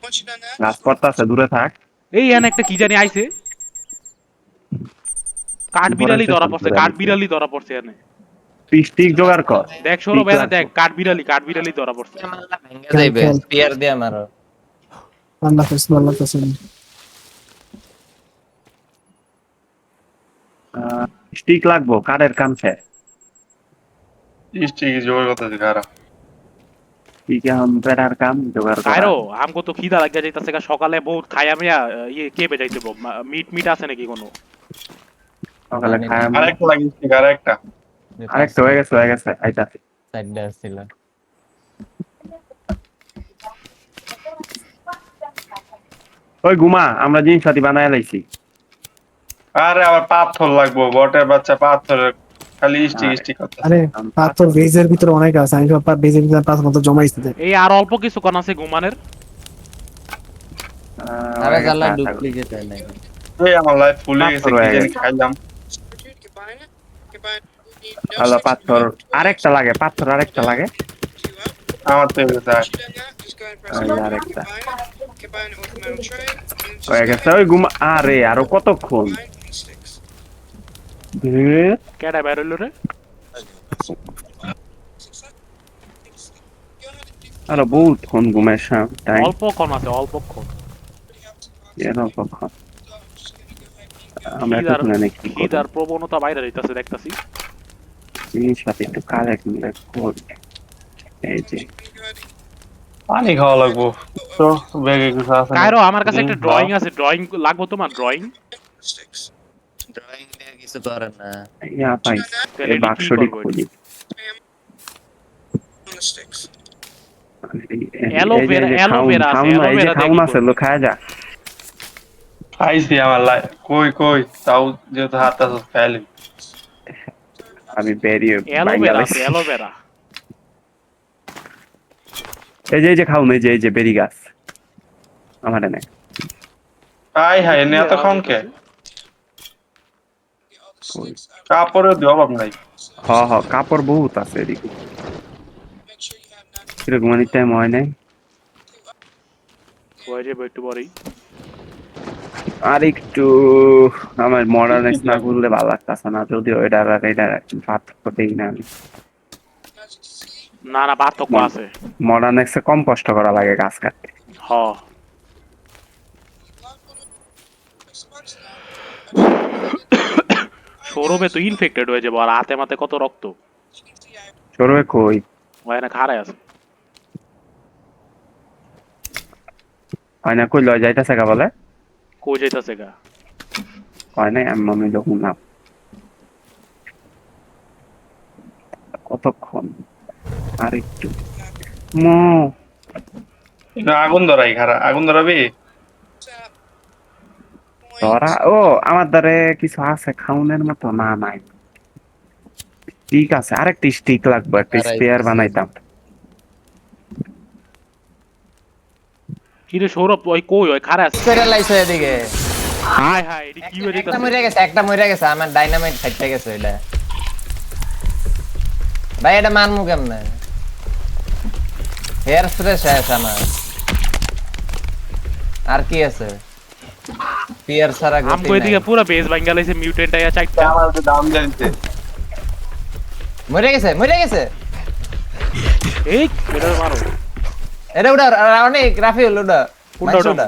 Once you've done that, গাছ পড়তাছে, দূরে থাক। এই এনে একটা কি জানি আইছে, কাঠ বিড়ালি ধরা পড়ছে, কাঠ বিড়ালি ধরা পড়ছে এনে। তুই স্টিক জোগাড় কর। দেখ সৌরভ ঠিক এনে লাগবে। দেখ, কাঠ বিড়ালি ধরা পড়ছে। ভেঙে যাইবে স্পিয়ার দিয়ে মারো। আল্লাহ হাফেজ। স্টিক লাগবো, কাঠের কাম শেষ। স্টিক জোগাড় করতেছি খারাপ। ঠিক এখন বেটার কাম জোগাড় করা। কাইরো আমগো তো খিদা লাগিয়া যাইতাছে, সকালে বহুত খাইয়া মিয়া ইয়ে কে বেজাইতে মিট আছে নাকি কোনো? সকালে খায় আমরা। আরেকটা লাগে স্টিক, আরেকটা। আরেকটা হয়ে গেছে আইতাছে। সাইডে ছিল। ওই ঘুমা, আমরা জিনিসপাতি বানায় লাইছি। আরে আবার পাথর লাগবো, বটের বাচ্চা পাথরের খালি স্টিক করতেছে। আরে পাথর বেজের ভিতরে অনেক আছে, আমি সব বেজের ভিতরে পাথর মতো জমাইছি দেখ। এই আর অল্প কিছু কোন আছে ঘুমানের? আরে জালা ডুপ্লিকেট হয় নাই। এই আমার লাইফ ফুল হয়ে গেছে, কি জানি খাইলাম। dude, combine it. Combine. You need no হলো sticks পাথর, removed. আরেকটা লাগে, পাথর আরেকটা লাগে। Two up. আমার তো হয়ে গেছে। Once you've done that, just go ahead and press Ay, OK. arekta. Combine it. Combine it with metal tray. And just হয়ে go গেছে। ahead ওই ঘুমা, আরে আরো কতক্ষণ? and combine on the sticks. ধুর, কেডা বের হইলো রে? আরো বহুতক্ষণ ঘুমের টাইম। অল্প কোন আছে, অল্প কোন। কখন আমরা তো শুনে নাকি খিদার প্রবণতা বাইরে যাইতাছে দেখতাছি। জিনিসপাতি একটু কালেক্ট করি। এই যে পানি খাওয়া লাগবো তো, ব্যাগে কিছু আছে? কাইরো আমার কাছে একটা ড্রয়িং আছে, ড্রয়িং লাগবো তোমার? Drawing Sticks. ড্রয়িং দিয়ে কিছু করে না। ইয়া পাই, তাহলে এই এটা কি বাক্সটি করবো? খুলি। On the sticks. অ্যালোভেরা আছে, এই যে অ্যালোভেরা খাউন আছে, লো খায়া যা। খাইছি আমার লাইফ, কই তাও যেহেতু হাত আছে খাইলি। আমি বেরিয়ে অ্যালোভেরা আছে, অ্যালোভেরা। এই যে খাউন, এই যে বেরি গাছ আমার এনে। হাই এনে এত খাওন কে? কাপড়ের দিয়ে অভাব নাই। হ কাপড় বহুত আছে এদিকে। কিরকম অনেক টাইম হয় নাই। ওই যে একটু পরেই আর একটু আমার মডার্নাইজ না করলে ভালো লাগতেছে না, যদিও এটা পার্থক্য দেই না আমি। না পার্থক্য আছে। মডার্নাইজে কম কষ্ট করা লাগে গাছ কাটতে। হ সৌরভে তো ইনফেক্টেড হয়ে যাবো, আর হাতে মাতে কত রক্ত। সরবে কই? ওই না খাড়ায় আছে। হয় না কই লয় যাইতাছে গা বলে? কই যাইতাছে গা? হয় নাই, আমি মনে যখন না। কতক্ষণ আর একটু আগুন ধরাই খারা, আগুন ধরাবি? ধরা ও আমার দ্বারে কিছু আছে খাউনের মতো? না নাই, ঠিক আছে। আরেকটা স্টিক লাগবে, একটা স্পেয়ার বানাইতাম। কিরে সৌরভ ওই কই ওই খাড়া আছে? প্যারালাইজ হয়ে এদিকে। হাই এডি কি হয়ে যাইতাছে? একটা মরে গেছে আমার ডাইনামাইট ফাইটে গেছে এটা। ভাই এটা মানমু কেমনে? হেয়ার স্প্রে শেষ আমার। আর কি আছে? পিয়ার সারা গতি। আমগো এদিকে পুরো বেস ভাঙা লাইছে, মিউটেন্ট আয়া চাইটা। আমার তো দাম জানতে। মরে গেছে। এই এটা মারো। এটা উড়া অনেক রাফিউল উড়া। কোনটা উড়া?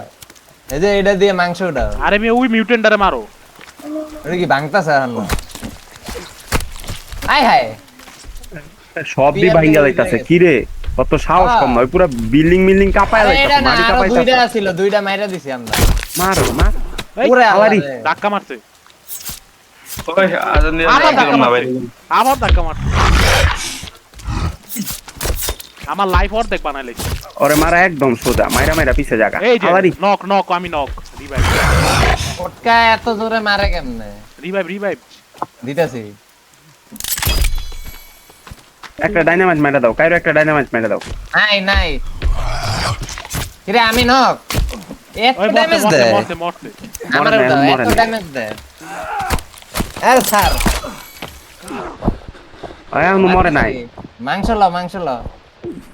এই যে এটা দিয়ে মাংস উড়া। আরে মে ওই মিউটেন্টারে মারো। ওটা কি ভাঙতাছে এখন? হায় সবই ভাঙা যাইতাছে। কি রে, কত সাহস কম নয়, পুরো বিল্ডিং কাঁপায় এটা যাইতাছে, না মাটি আরো কাঁপাইতাছে। দুইটা ছিল, দুইটা মাইরা দিছি আমরা। মারো এই পুরা আলারি। আলাদা। ধাক্কা মারছে। ওই আজান দিয়ে আবার ধাক্কা দিলাম না ভাই। মারছে। আবার ধাক্কা মারছে। আমার লাইফ অর্ধেক বানাই লাইছে। ওরে মারা একদম সোজা, মাইরা পিছে জায়গা। এই যে আলারি নক আমি নক। রিভাইভ পটকা এত জোরে মারে কেমনে? রিভাইভ দিতাছি। একটা ডাইনামাইট মেরে দাও, কাইরো একটা ডাইনামাইট মেরে দাও। নাই নাই কিরে আমি নক এত ওই ড্যামেজ মরছে দে মরছে মরছে আমার মরে নাই, এত মরে নাই। ড্যামেজ দে আর স্যার এখনো মরে নাই। মাংস ল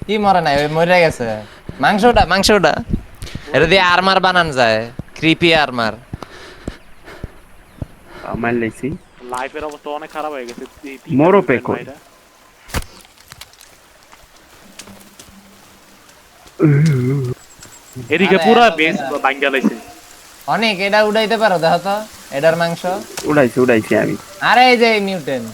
কি মরে নাই ওই মরে গেছে মাংসটা এটা দিয়ে আর্মার বানান যায় ক্রিপি আর্মার মার লাইছি। লাইফের অবস্থা অনেক খারাপ হয়ে গেছে মরো পেকো। এদিকে আরে, পুরো এত বেস বেড়া। ভাঙ্গা লাইছে অনেক এটা উড়াইতে পারো দেখো তো এটার মাংস উড়াইছি আমি, আরে এই যে মিউটেন্ট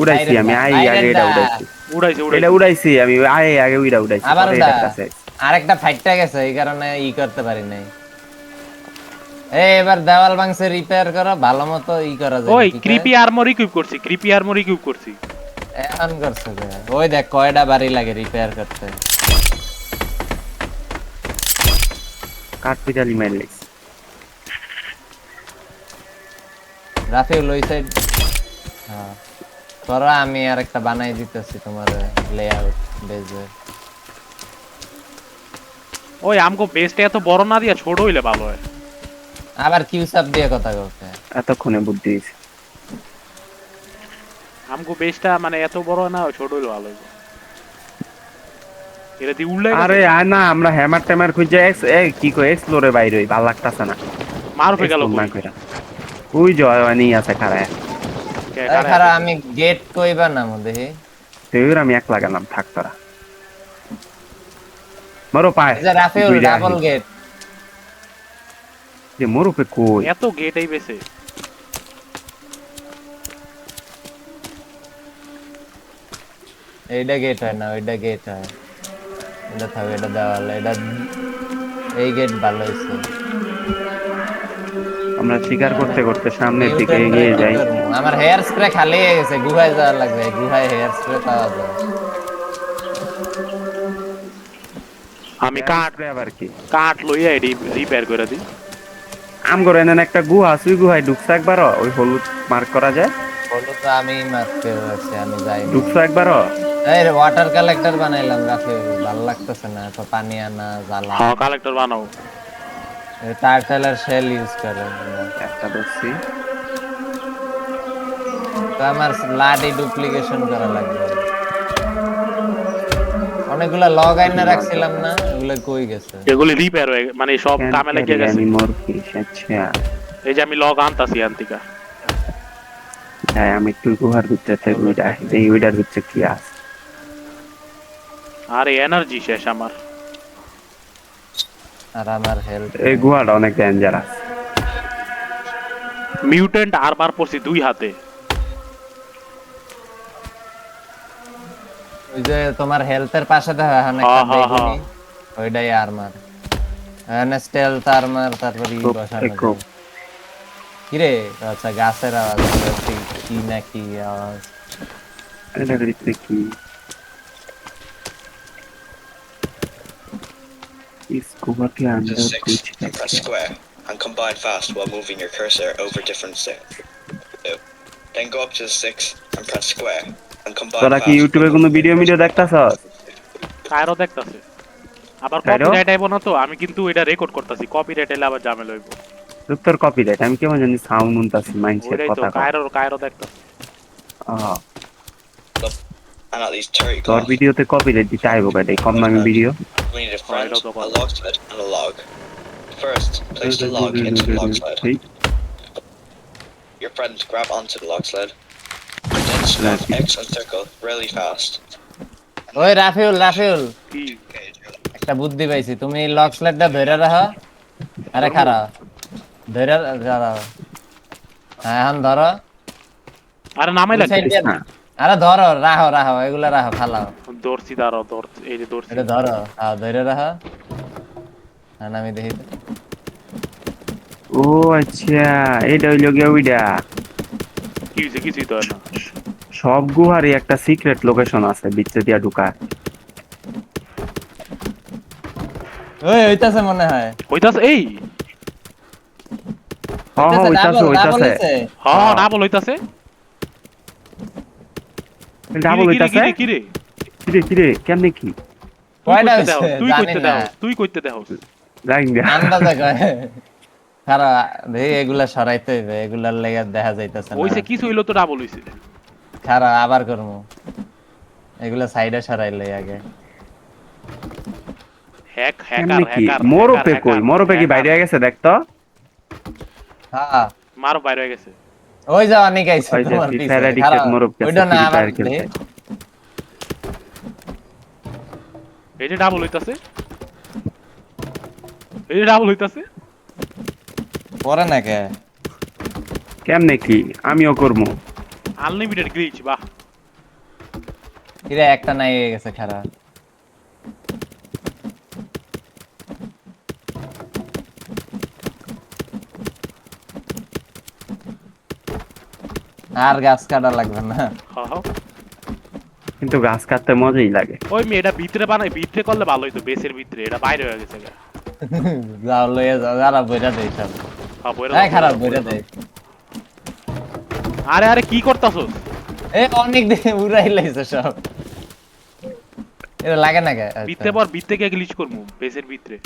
উড়াইছি আমি, আই আগে এটা উড়াইছি, উড়াইছে এটা উড়াইছি আমি, আই আগে উইরা উড়াইছি, আবার পরে উড়া এটা কাছে আইছে। আরেকটা ফাইটটা গেছে এই কারণে করতে পারি নাই এবার দেওয়াল ভাঙছে রিপেয়ার করো ভালো মতো করা যায় ওই কি কয়? ক্রিপি আর্মর ইকুইপ করছি এখন করছে যে। ওই দেখ কয়টা বাড়ি লাগে রিপেয়ার করতে কাঠপিটালি মার লাইছি। রাফিউল ওই সাইড হ্যাঁ করো আমি আরেকটা বানাই দিতেছি তোমার লেআউট বেজে ওই আমগো বেসটা এত বড় না দিয়া ছোট হইলে ভালো হয়। আবার কিউ সাব দিয়ে কথা বলতে এতক্ষণে বুদ্ধি হয়েছে। আমগো বেসটা মানে এত বড় না ছোট হইলে ভালো হইবে। এটা দি উড়লে আরে আর না, আমরা হ্যামার ট্যামার খুঁজে কি কই এক্সপ্লোরে বাইরে হই, ভালো লাগতাছে না। মার হয়ে গেল Explore না কইরা। ওই জয়ওয়ানি আছে খারায়, খারা আমি গেট কইবা না মধ্যে তেউর আমি এক লাগালাম, থাক তোরা মরো পায়। এই যে রাফিউল দুইটা ডাবল আহি। গেট যে মরো পে কই এত গেট এই বেসে এইটা গেট হয় না ওইটা গেট হয় এটা থাকবে এটা দেওয়াল এটা এই গেট ভালো হয়েছে আমরা শিকার করতে করতে সামনের দিকে এগিয়ে যাই। আমার হেয়ার স্প্রে খালি হয়ে গেছে গুহায় যাওয়ার লাগবে গুহায় হেয়ার স্প্রে পাওয়া যায় আমি কাঠ আবার কি কাঠ লইয়া এডি রিপেয়ার করে দিই। আমগো এনে একটা গুহা আছে, ওই গুহায় ঢুকছে একবার, ওই হলুদ মার্ক করা যায়, বলো তো আমি মারতে পারছি আমি যাই ঢুকছে একবার। এই ওয়াটার কালেক্টর বানাইলাম রাফিউল ভালো লাগতেছে না এত পানি আনা জ্বালা হ্যাঁ কালেক্টর বানাও। টার্টেলের শেল ইউজ করে একটা দেখছি, তো আমার লাডি ডুপ্লিকেশন করা লাগবে অনেকগুলা লগ আইনা রাখছিলাম না এগুলো কই গেছে এগুলি রিপেয়ার হয়ে মানে সব কামে লাগিয়ে গেছে। আচ্ছা এই যে আমি লগ আনতাছি আন্তিকা। তাই আমি একটু গুহার ভিতরে থেকে ওইটা এই ওইটার ভিতরে কি আছে। আরে এনার্জি শেষ আমার। আর আমার হেলথ এই গুহাটা অনেক ডেঞ্জারাস। মিউটেন্ট আরমার পরছি 2 হাতে। ওই যে তোমার হেলথের পাশে দেখা হয় না একটা বেগুনি ওইটাই আর্মার এন্ড স্টেলথ আর্মার তারপরে বসানো কি রে আচ্ছা গাছের আওয়াজ কি নাকি আওয়াজ এটার ভিতরে কি इसको के अंदर Just 6 कुछ and press square and combine fast while moving your cursor over different steps. Then go up to the 6 and press square and combine তোরা fast. কি ইউটিউবে কোনো ভিডিও দেখতাছস? কায়রো দেখতাছে। আবার কায়রো? কপিরাইট আইবো না তো, আমি কিন্তু এটা রেকর্ড করতেছি, কপিরাইট এলে আবার ঝামেলা হইব। তোর কপিরাইট আমি কেমন জানি সাউন্ড শুনতাছি মাইন্ডসেট ওইটাই তো কথা কয়। কায়রো দেখতাছে। And at least 30 তোর blocks. ভিডিওতে কপিরাইট দিতে আইবো গাড়ি কম দামি video. We need a friend, a log sled, and a log. First, place the log into the log sled. Your friend grab onto the log sled. Then snap X and circle really fast. ওই রাফিউল কি একটা বুদ্ধি পাইছি তুমি লক স্লেটটা ধরে রাখো আরে খারা ধরে রাখো হ্যাঁ এখন ধরো আরে নামাই ওই লাগবে side দিয়ে- আরে ধরো রাখো এগুলা রাখো ফালাও দর্শি দাঁড়াও দর্শি এই যে দর্শি এটা ধরো হ্যাঁ ধরে রাখো হ্যাঁ আমি দেখি তো। ও আচ্ছা এটা হইলো গিয়া ওইটা। কি হইছে কিছুই তো হয় না। সব গুহারই একটা সিক্রেট লোকেশন আছে ভিতরে দিয়া ঢুকা। ওই হইতাছে মনে হয় হইতাছে এই হ্যাঁ হইতাছে হ্যাঁ ডাবল হইতাছে। ডাবল হইতাছে। কি রে কিরে কেমনে কি কয়টা হইছে তুই জানি কইতে না দাও তুই কইতে দাও জানি না আন্দাজে কয় খারা দেই এগুলা সরাইতে হইবে এগুলার লেগে দেখা যাইতাছে না ওইসে কিছু হইলো তো ডাবল হইছে খারা আবার করমু এগুলা সাইডে সরাইলে আগে হ্যাকার কেমনে কি হ্যাকার মোরপে কই মোরপে কি বাইরে হয়ে গেছে দেখ তো হ্যাঁ মারো বাইরে হয়ে গেছে ওই যা অনেক আইছে ওই যে তোমার ফ্রি পিছে ফায়ার খারা অ্যাডিক্টেড মোরপ কাছে ওইটা না ফ্রি আবার ফায়ার খেলতে এই যে ডাবল হইতাছে এই যে ডাবল হইতাছে পরে না কে কেমনে কি আমিও করবো আনলিমিটেড গ্লিচ বাহ কিরে একটা নাই হয়ে গেছে খারা আর গাছ কাটা লাগবে না হ্যাঁ হ্যাঁ কিন্তু গাছ কাটতে মজাই লাগে ওই মেয়েটা ভিতরে বানাই ভিতরে করলে ভালো হইতো বেসের ভিতরে এটা বাইরে হয়ে গেছে গা। যাও লইয়া যাও যারা বইরা দেই সব হ্যাঁ, বইরা এই দাও, খারাপ বইরা বইরা দেই আরে আরে কি করতাছস এ অনেক দিন উড়াই লাইছে সব এটা লাগে না কে আচ্ছা। ভিতরে পর ভিতরে কে গ্লিচ করমু বেসের ভিতরে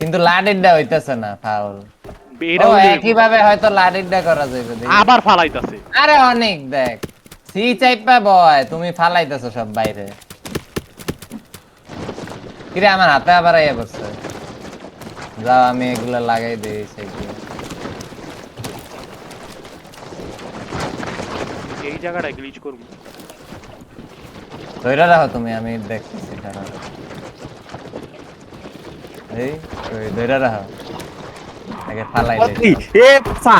কিন্তু লাডিডটা হইতাছে না ফাউল এটা ও হইলে একই ভাবে হয়তো লাডিডটা করা যাবে দেখি। আবার ফালাইতাছে আরে অনেক দেখ সি চাইপা বয় তুমি ফালাইতেছো সব বাইরে কিরে আমার হাতে আবার আইয়া বসছে যাও আমি এগুলা লাগাই দিই সাইডে এই জায়গাটা গ্লিচ করমু ধইরা রাখো তুমি আমি দেখতেছি কারণ এই ওই ধইরা রাখো আগে ফালাই দেই এ পা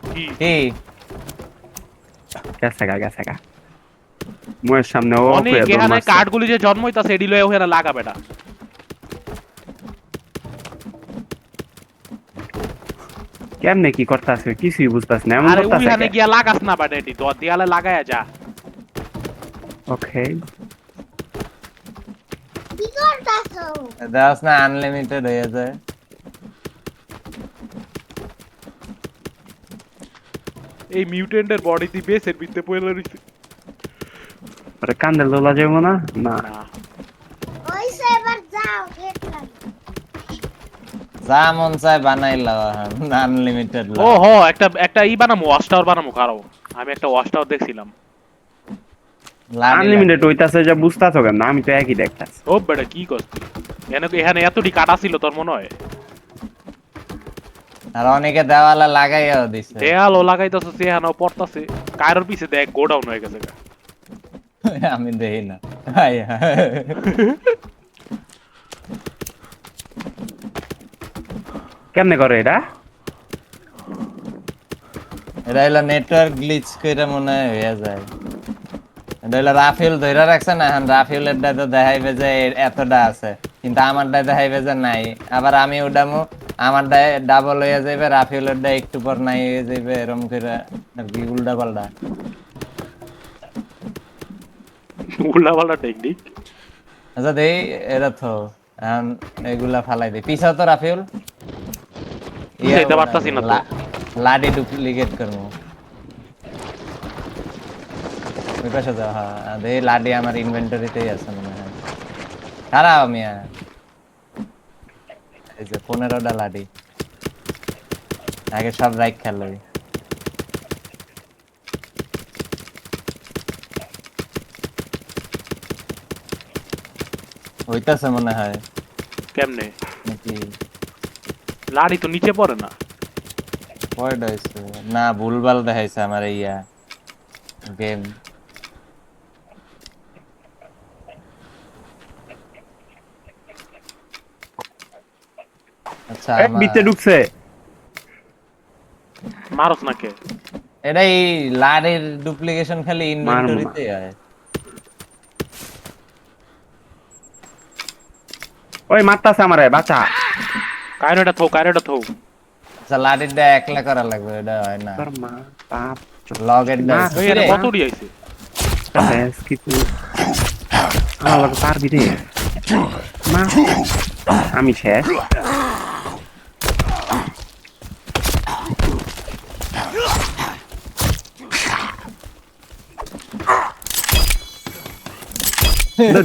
কি কি গেছে গা মোয়ের সামনে ও অনেক এখানে কার্ডগুলি যে জন্ম হইতাছে এডি লয়ে ওখানে লাগা বেটা কেমনে কি করতাছে কিছুই বুঝতাছ না এমন আরে করতাছে ওখানে গিয়া লাগাস না বেটা এডি তো দেয়ালে লাগায়া যা ওকে দাস না আনলিমিটেড হয়ে যায় এই মিউটেন্টের বডিতে বেসের ভিতরে পড়ে রইছে আরে কান্দে লোলা যাবো না না না যা মন চায় বানাইলা আনলিমিটেড ও হো একটা একটা ই বানামু ওয়াচ টাওয়ার বানামু খারাপ আমি একটা ওয়াচ টাওয়ার দেখছিলাম আনলিমিটেড হইতাছে যে বুঝতাছ কেন আমি তো একই দেখতাছি ও বেটা কি করছিস এখানে এতটি কাটা ছিল তোর মনে হয় আর অনেকে দেওয়ালে লাগাইয়াও দিছে দেয়ালও লাগাইতাছে সেখানেও পড়তাছে কারোর পিছে দেখ গোডাউন হয়ে গেছে গা। আমি দেখি না কেমনে করে এটা এটা হলো নেটওয়ার্ক গ্লিচ কইরা মনে হয় হয়ে যায় এটা হলো রাফেল ধইরা রাখছে না এখন রাফেলের ডা তো দেখাইবে যে এতটা আছে কিন্তু আমারটা দেখাইবে যে নাই আবার আমি উডামু আমারটা ডাবল হয়ে যাবে রাফেলের ডা একটু পর নাই হয়ে যাবে এরকম করে আর কি উল্টা পাল্টা উল্টা পাল্টা টেকনিক আচ্ছা দেই এটা তো এখন এগুলা ফালাই দেই পিছা তো রাফেল যেতে পারতাছি না তো। লাডি ডুপ্লিকেট করবো ওই পাশে যাও হ্যাঁ দেই লাডি আমার ইনভেন্টরিতেই আছে মনে হয় খারাপ মিয়া এই যে 15টা লাডি আগে সব রাইট খেলো হইতাছে মনে হয় কেমনে নাকি লাড়ি তো নিচে পড়ে না পয়েন্ট হইছে না ভুলভাল দেখাইছে আমার ইয়া গেম আচ্ছা এক বিতে ঢুকছে মারস না কে এটাই লাডের ডুপ্লিকেশন খালি ইনভেন্টরিতে হয় ওই মারতাছে আমারে বাঁচা কাইরোটা থো আচ্ছা লাডেরটা একলা করা লাগবে এটা হয় না তোর মা বাপ লগের না, ওই এটা কত উড়ি আইছে ব্যাস কিছু আমার পারবি রে মা আমি শেষ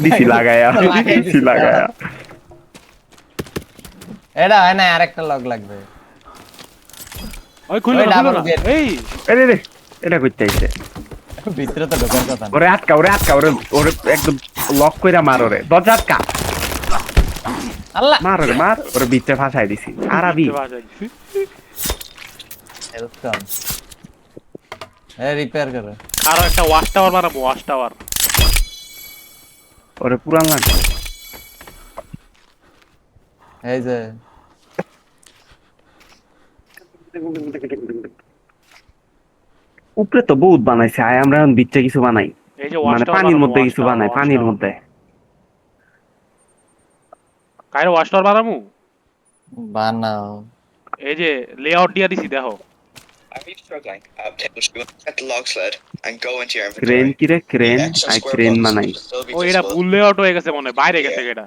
দিছি লাগায়া লাগাই দিছি লাগায়া এটা হয় না, আরেকটা লক লাগবে। ওই খুললো ওই না, খুললো double না। gate। এই আরে রে এটা কইতে আইছে ভিতরে তো ঢোকার কথা না। ওরে আটকা ওরে একদম লক কইরা মার ওরে দরজা আটকা আল্লাহ, মার ওরে ভিতরে ফাঁসাই দিছি আরাবি হেল্প কম। রিপেয়ার করো। আরো একটা ওয়াচ টাওয়ার বানাবো, ওয়াচ টাওয়ার। ওরে পুরান লাগবে এই যে উপরে তো বহুত বানাইছে আয় আমরা এখন বিচ্ছে কিছু বানাই এই যে ওয়াচ মানে টাওয়ার পানির বানাবো, মধ্যে watch কিছু tower, বানাই watch পানির tower। মধ্যে কাইরো ওয়াচ টাওয়ার বানাবো। বানাও। এই যে লেআউট দিয়া দিছি দেখো। Are you struggling? Tables, you get the log sled and go into your crane inventory. কি রে crane The extra I square crane blocks বানাই will still be ও এটা visible. ভুল লেআউট হয়ে গেছে মনে হয়, বাইরে গেছে এটা।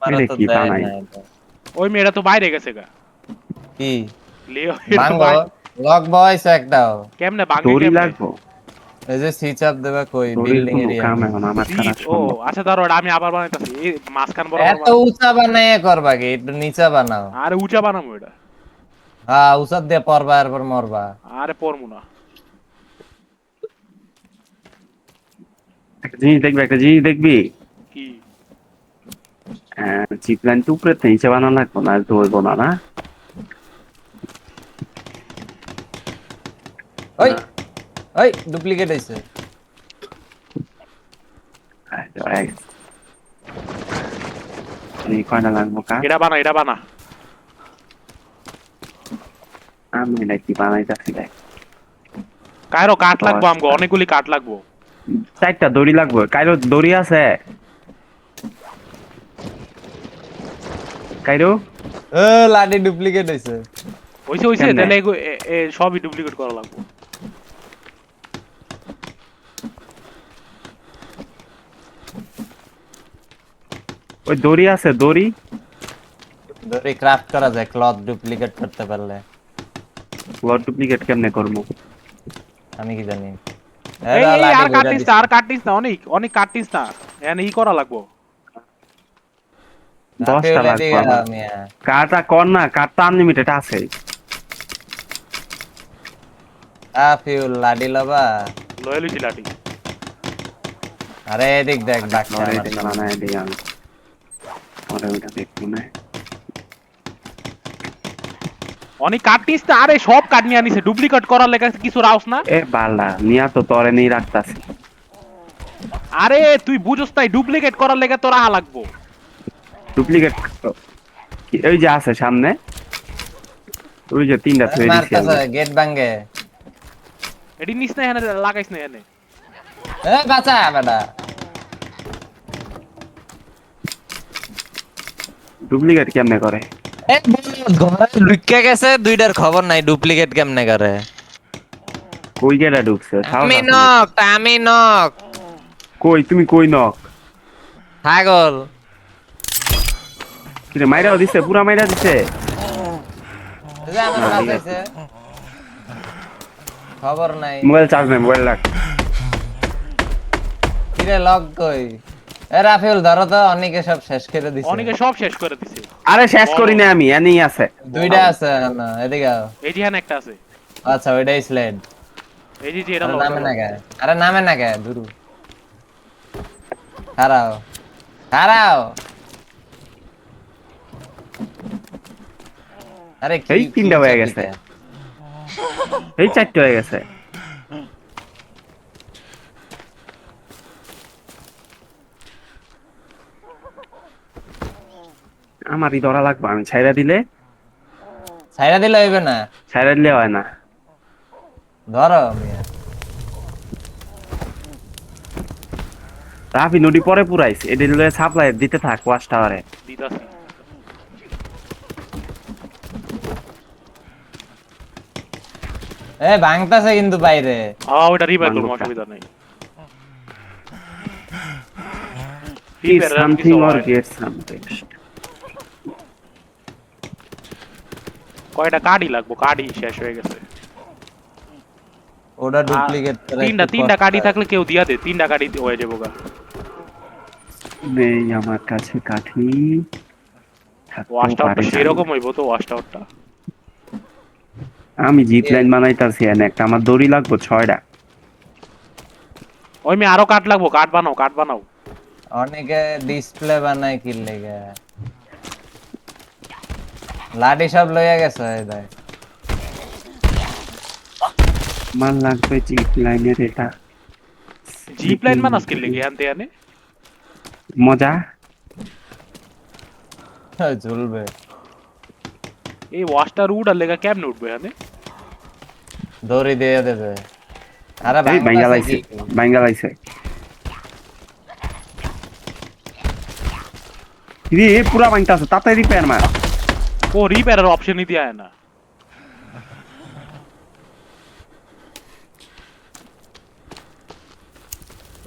আমারও তো কি দেয় বানাই? না এটা। ওই মেয়েটা তো বাইরে গেছে গা। কি লেআউট ভাঙবো? লক বয়স একটাও। কেমনে ভাঙে দড়ি কেমনে? লাগবো এই যে সুইচ আপ দেবে কই দড়ির বিল্ডিং কোনো এরিয়া। কাম এখন আমার ছাড়া সিট, ও সম্ভব আচ্ছা ধরো এটা আমি আবার বানাইতাছি। এই মাঝখান বরাবর এত উঁচা বানায় করবা কি? একটু নিচা বানাও। আরে উঁচা বানাবো এটা। হ্যাঁ, উঁচা দিয়ে পড়বা এরপর মরবা। আরে পড়মু না। একটা জিনিস দেখবি কি? চিপলাইন তো উপরে নিচে বানানো লাগবো না ধরবো না না ওই ওই ডুপ্লিকেট হইছে। এই কয়টা লাগবো কা এটা বানা, এটা বানা। আমি নাকি বানাইতাছি দেখ কাইরো কাঠ লাগবো আমগো, অনেকগুলি কাঠ লাগবো। 4টা দড়ি লাগবে কাইরো দড়ি আছে কাইরো ও লাডি ডুপ্লিকেট হইছে। হইছে কেমনে? তাহলে সবই ডুপ্লিকেট করা লাগবো। ওই দড়ি আছে দড়ি দড়ি ক্রাফট করা যায় ক্লথ ডুপ্লিকেট করতে পারলে। ব্লড ডুপ্লিকেট কেমনে করবো আমি কি জানি। এই এরা লাডি আর ঘুরা কাটিস দিছে। না, আর কাটিস না, অনেক কাটিস না। এখানে করা লাগবো। 10টা রাফিউল লাগবে এদিকে আমার। আও মিয়া। কারটা কর না কারটা আনলিমিটেড আছে রাফিউল লাডি লবা। লয়ালি জিলাটি। আরে এদিক দেখ ডাকছে লড়াই আমার দেখলাম না এদিকে আমি পরে ওইটা দেখবো না অনেক কাটিস না, আরে সব কাট নিয়ে আনিছে, ডুপ্লিকেট করার লেগে কিছু রাউস না। এ বালা নিয়া তো তরে নেই রাখতাছি আরে তুই বুঝছ তাই, ডুপ্লিকেট করার লেগে তোর আহা লাগবো। ডুপ্লিকেট ওই যে আছে সামনে ওই যে 3টা থয়ে দিছি আমি। মারতাছে গেট ভাঙে। এডি নিস না, এখানে লাগাইস না এখানে। এ বাঁচা বেটা। ডুপ্লিকেট কেমনে করে এ ঘরে ঢুকে গেছে, দুইটার খবর নাই ডুপ্লিকেট কেমনে করে। কই গেলা ঢুকছে আমি নক। কই তুমি কই নক পাগল। কিরে মাইরাও দিছে পুরা মাইরা দিছে এই যে আমার না, ঠিক বাঁচাইছে। খবর নাই। মোবাইল চার্জ নাই মোবাইল রাখ কিরে লক কই? এ রাফিউল ধরো তো, অনেকে সব শেষ করে দিছে। অনেকে সব শেষ করে দিছে। আরে শেষ করি না আমি এনেই আছে দুইটা আছে না, এদিকে আও। এই যে এখানে একটা আছে। আচ্ছা ওইটাই স্লেড। এই যে এটা আরে নামে না কে? আরে নামে না কে? দুরু হারাও। আরে কি এই 3টা হয়ে গেছে এই 4টা হয়ে গেছে আমারই ধরা লাগবে আমি ছাইরা দিলে হইবে না। ছাইরা দিলে হয় না ধরো মিয়া। রাফি নদী পরে পুরাইছে এটা দিলে সাপ্লাই দিতে থাক ওয়াশ টাওয়ারে দিতাছি। এ ভাঙতাছে কিন্তু বাইরে। ওটা রিভাইভ করব, বাংলোটা। অসুবিধা নাই। Eat something or get some text কয়টা কার্ডই লাগবো, কার্ডই শেষ হয়ে গেছে। ওটা ডুপ্লিকেট করে তিনটা কাঠি থাকলে কেউ দিয়া দে, 3টা কাঠি হয়ে যাবো গা। নেই আমার কাছে কাঠি। থাকতেও ওয়াশ টাওয়ারটা পারে জানি সেরকম না। হইব তো, ওয়াশ টাওয়ারটা। আমি জিপ লাইন বানাইতাছি এনে একটা, আমার দড়ি লাগবে 6টা। ওই মে আরো কাঠ লাগবো, কাঠ বানাও, কাঠ বানাও। অনেকে ডিসপ্লে বানায় কি লেগে লাঠি সব লইয়া গেছে এই দেখ আমার লাগবে জিপ লাইনের এটা। জিপ লাইন বানাস কি লেগে আনতে আনে? মজা। ঝুলবে এই ওয়াশটার উড়ার লেগা কেমনে উঠবে আনে? দড়ি দিয়ে দেবে আরে এই ভাঙা বাইঙ্গা লাইছে রে, পুরা বাইঙ্গা আছে, তাতে রিপেয়ার মার। ও রিপেয়ারের অপশনই দিয়া না।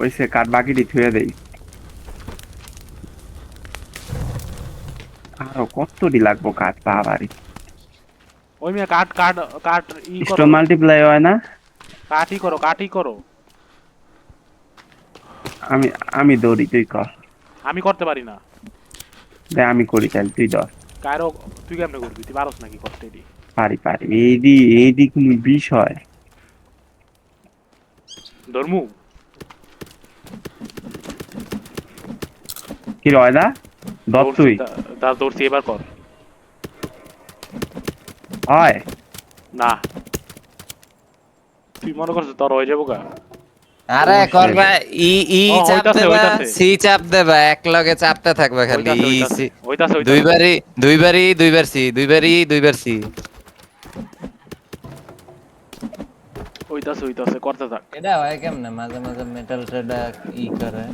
ওইসে কাঠ বাকিটি থুয়ে দেই। আরো কতটি লাগবো কাঠ বাবারি। ওই মে কাঠ কাঠ কাঠ ই করো, স্টোন মাল্টিপ্লাই হয় না? কাঠই করো, কাঠই করো। আমি দৌড়ি, তুই কর। আমি করতে পারি না। দে আমি করি, তাহলে তুই ধর। কারো তুই কেমনে করবি? তুই পারস নাকি করতে এটি? পারি এইদি কোন বিষয়? ধর্মু কি রয়দা ধর তুই। তার দৌড়ছি, এবার কর। হয় না তুই মনে করছিস তোর হয়ে যাবো গা? আরে করবা ই ও, চাপ হইতাছে, দেবা হইতাছে। সি চাপ দেবা এক লগে চাপতে থাকবে খালি ই সি হইতাছে দুইবার সি দুইবার সি হইতাছে করতে থাক। এটা হয় কেমনে মাঝে মাঝে মেটাল ট্রেডা ই করে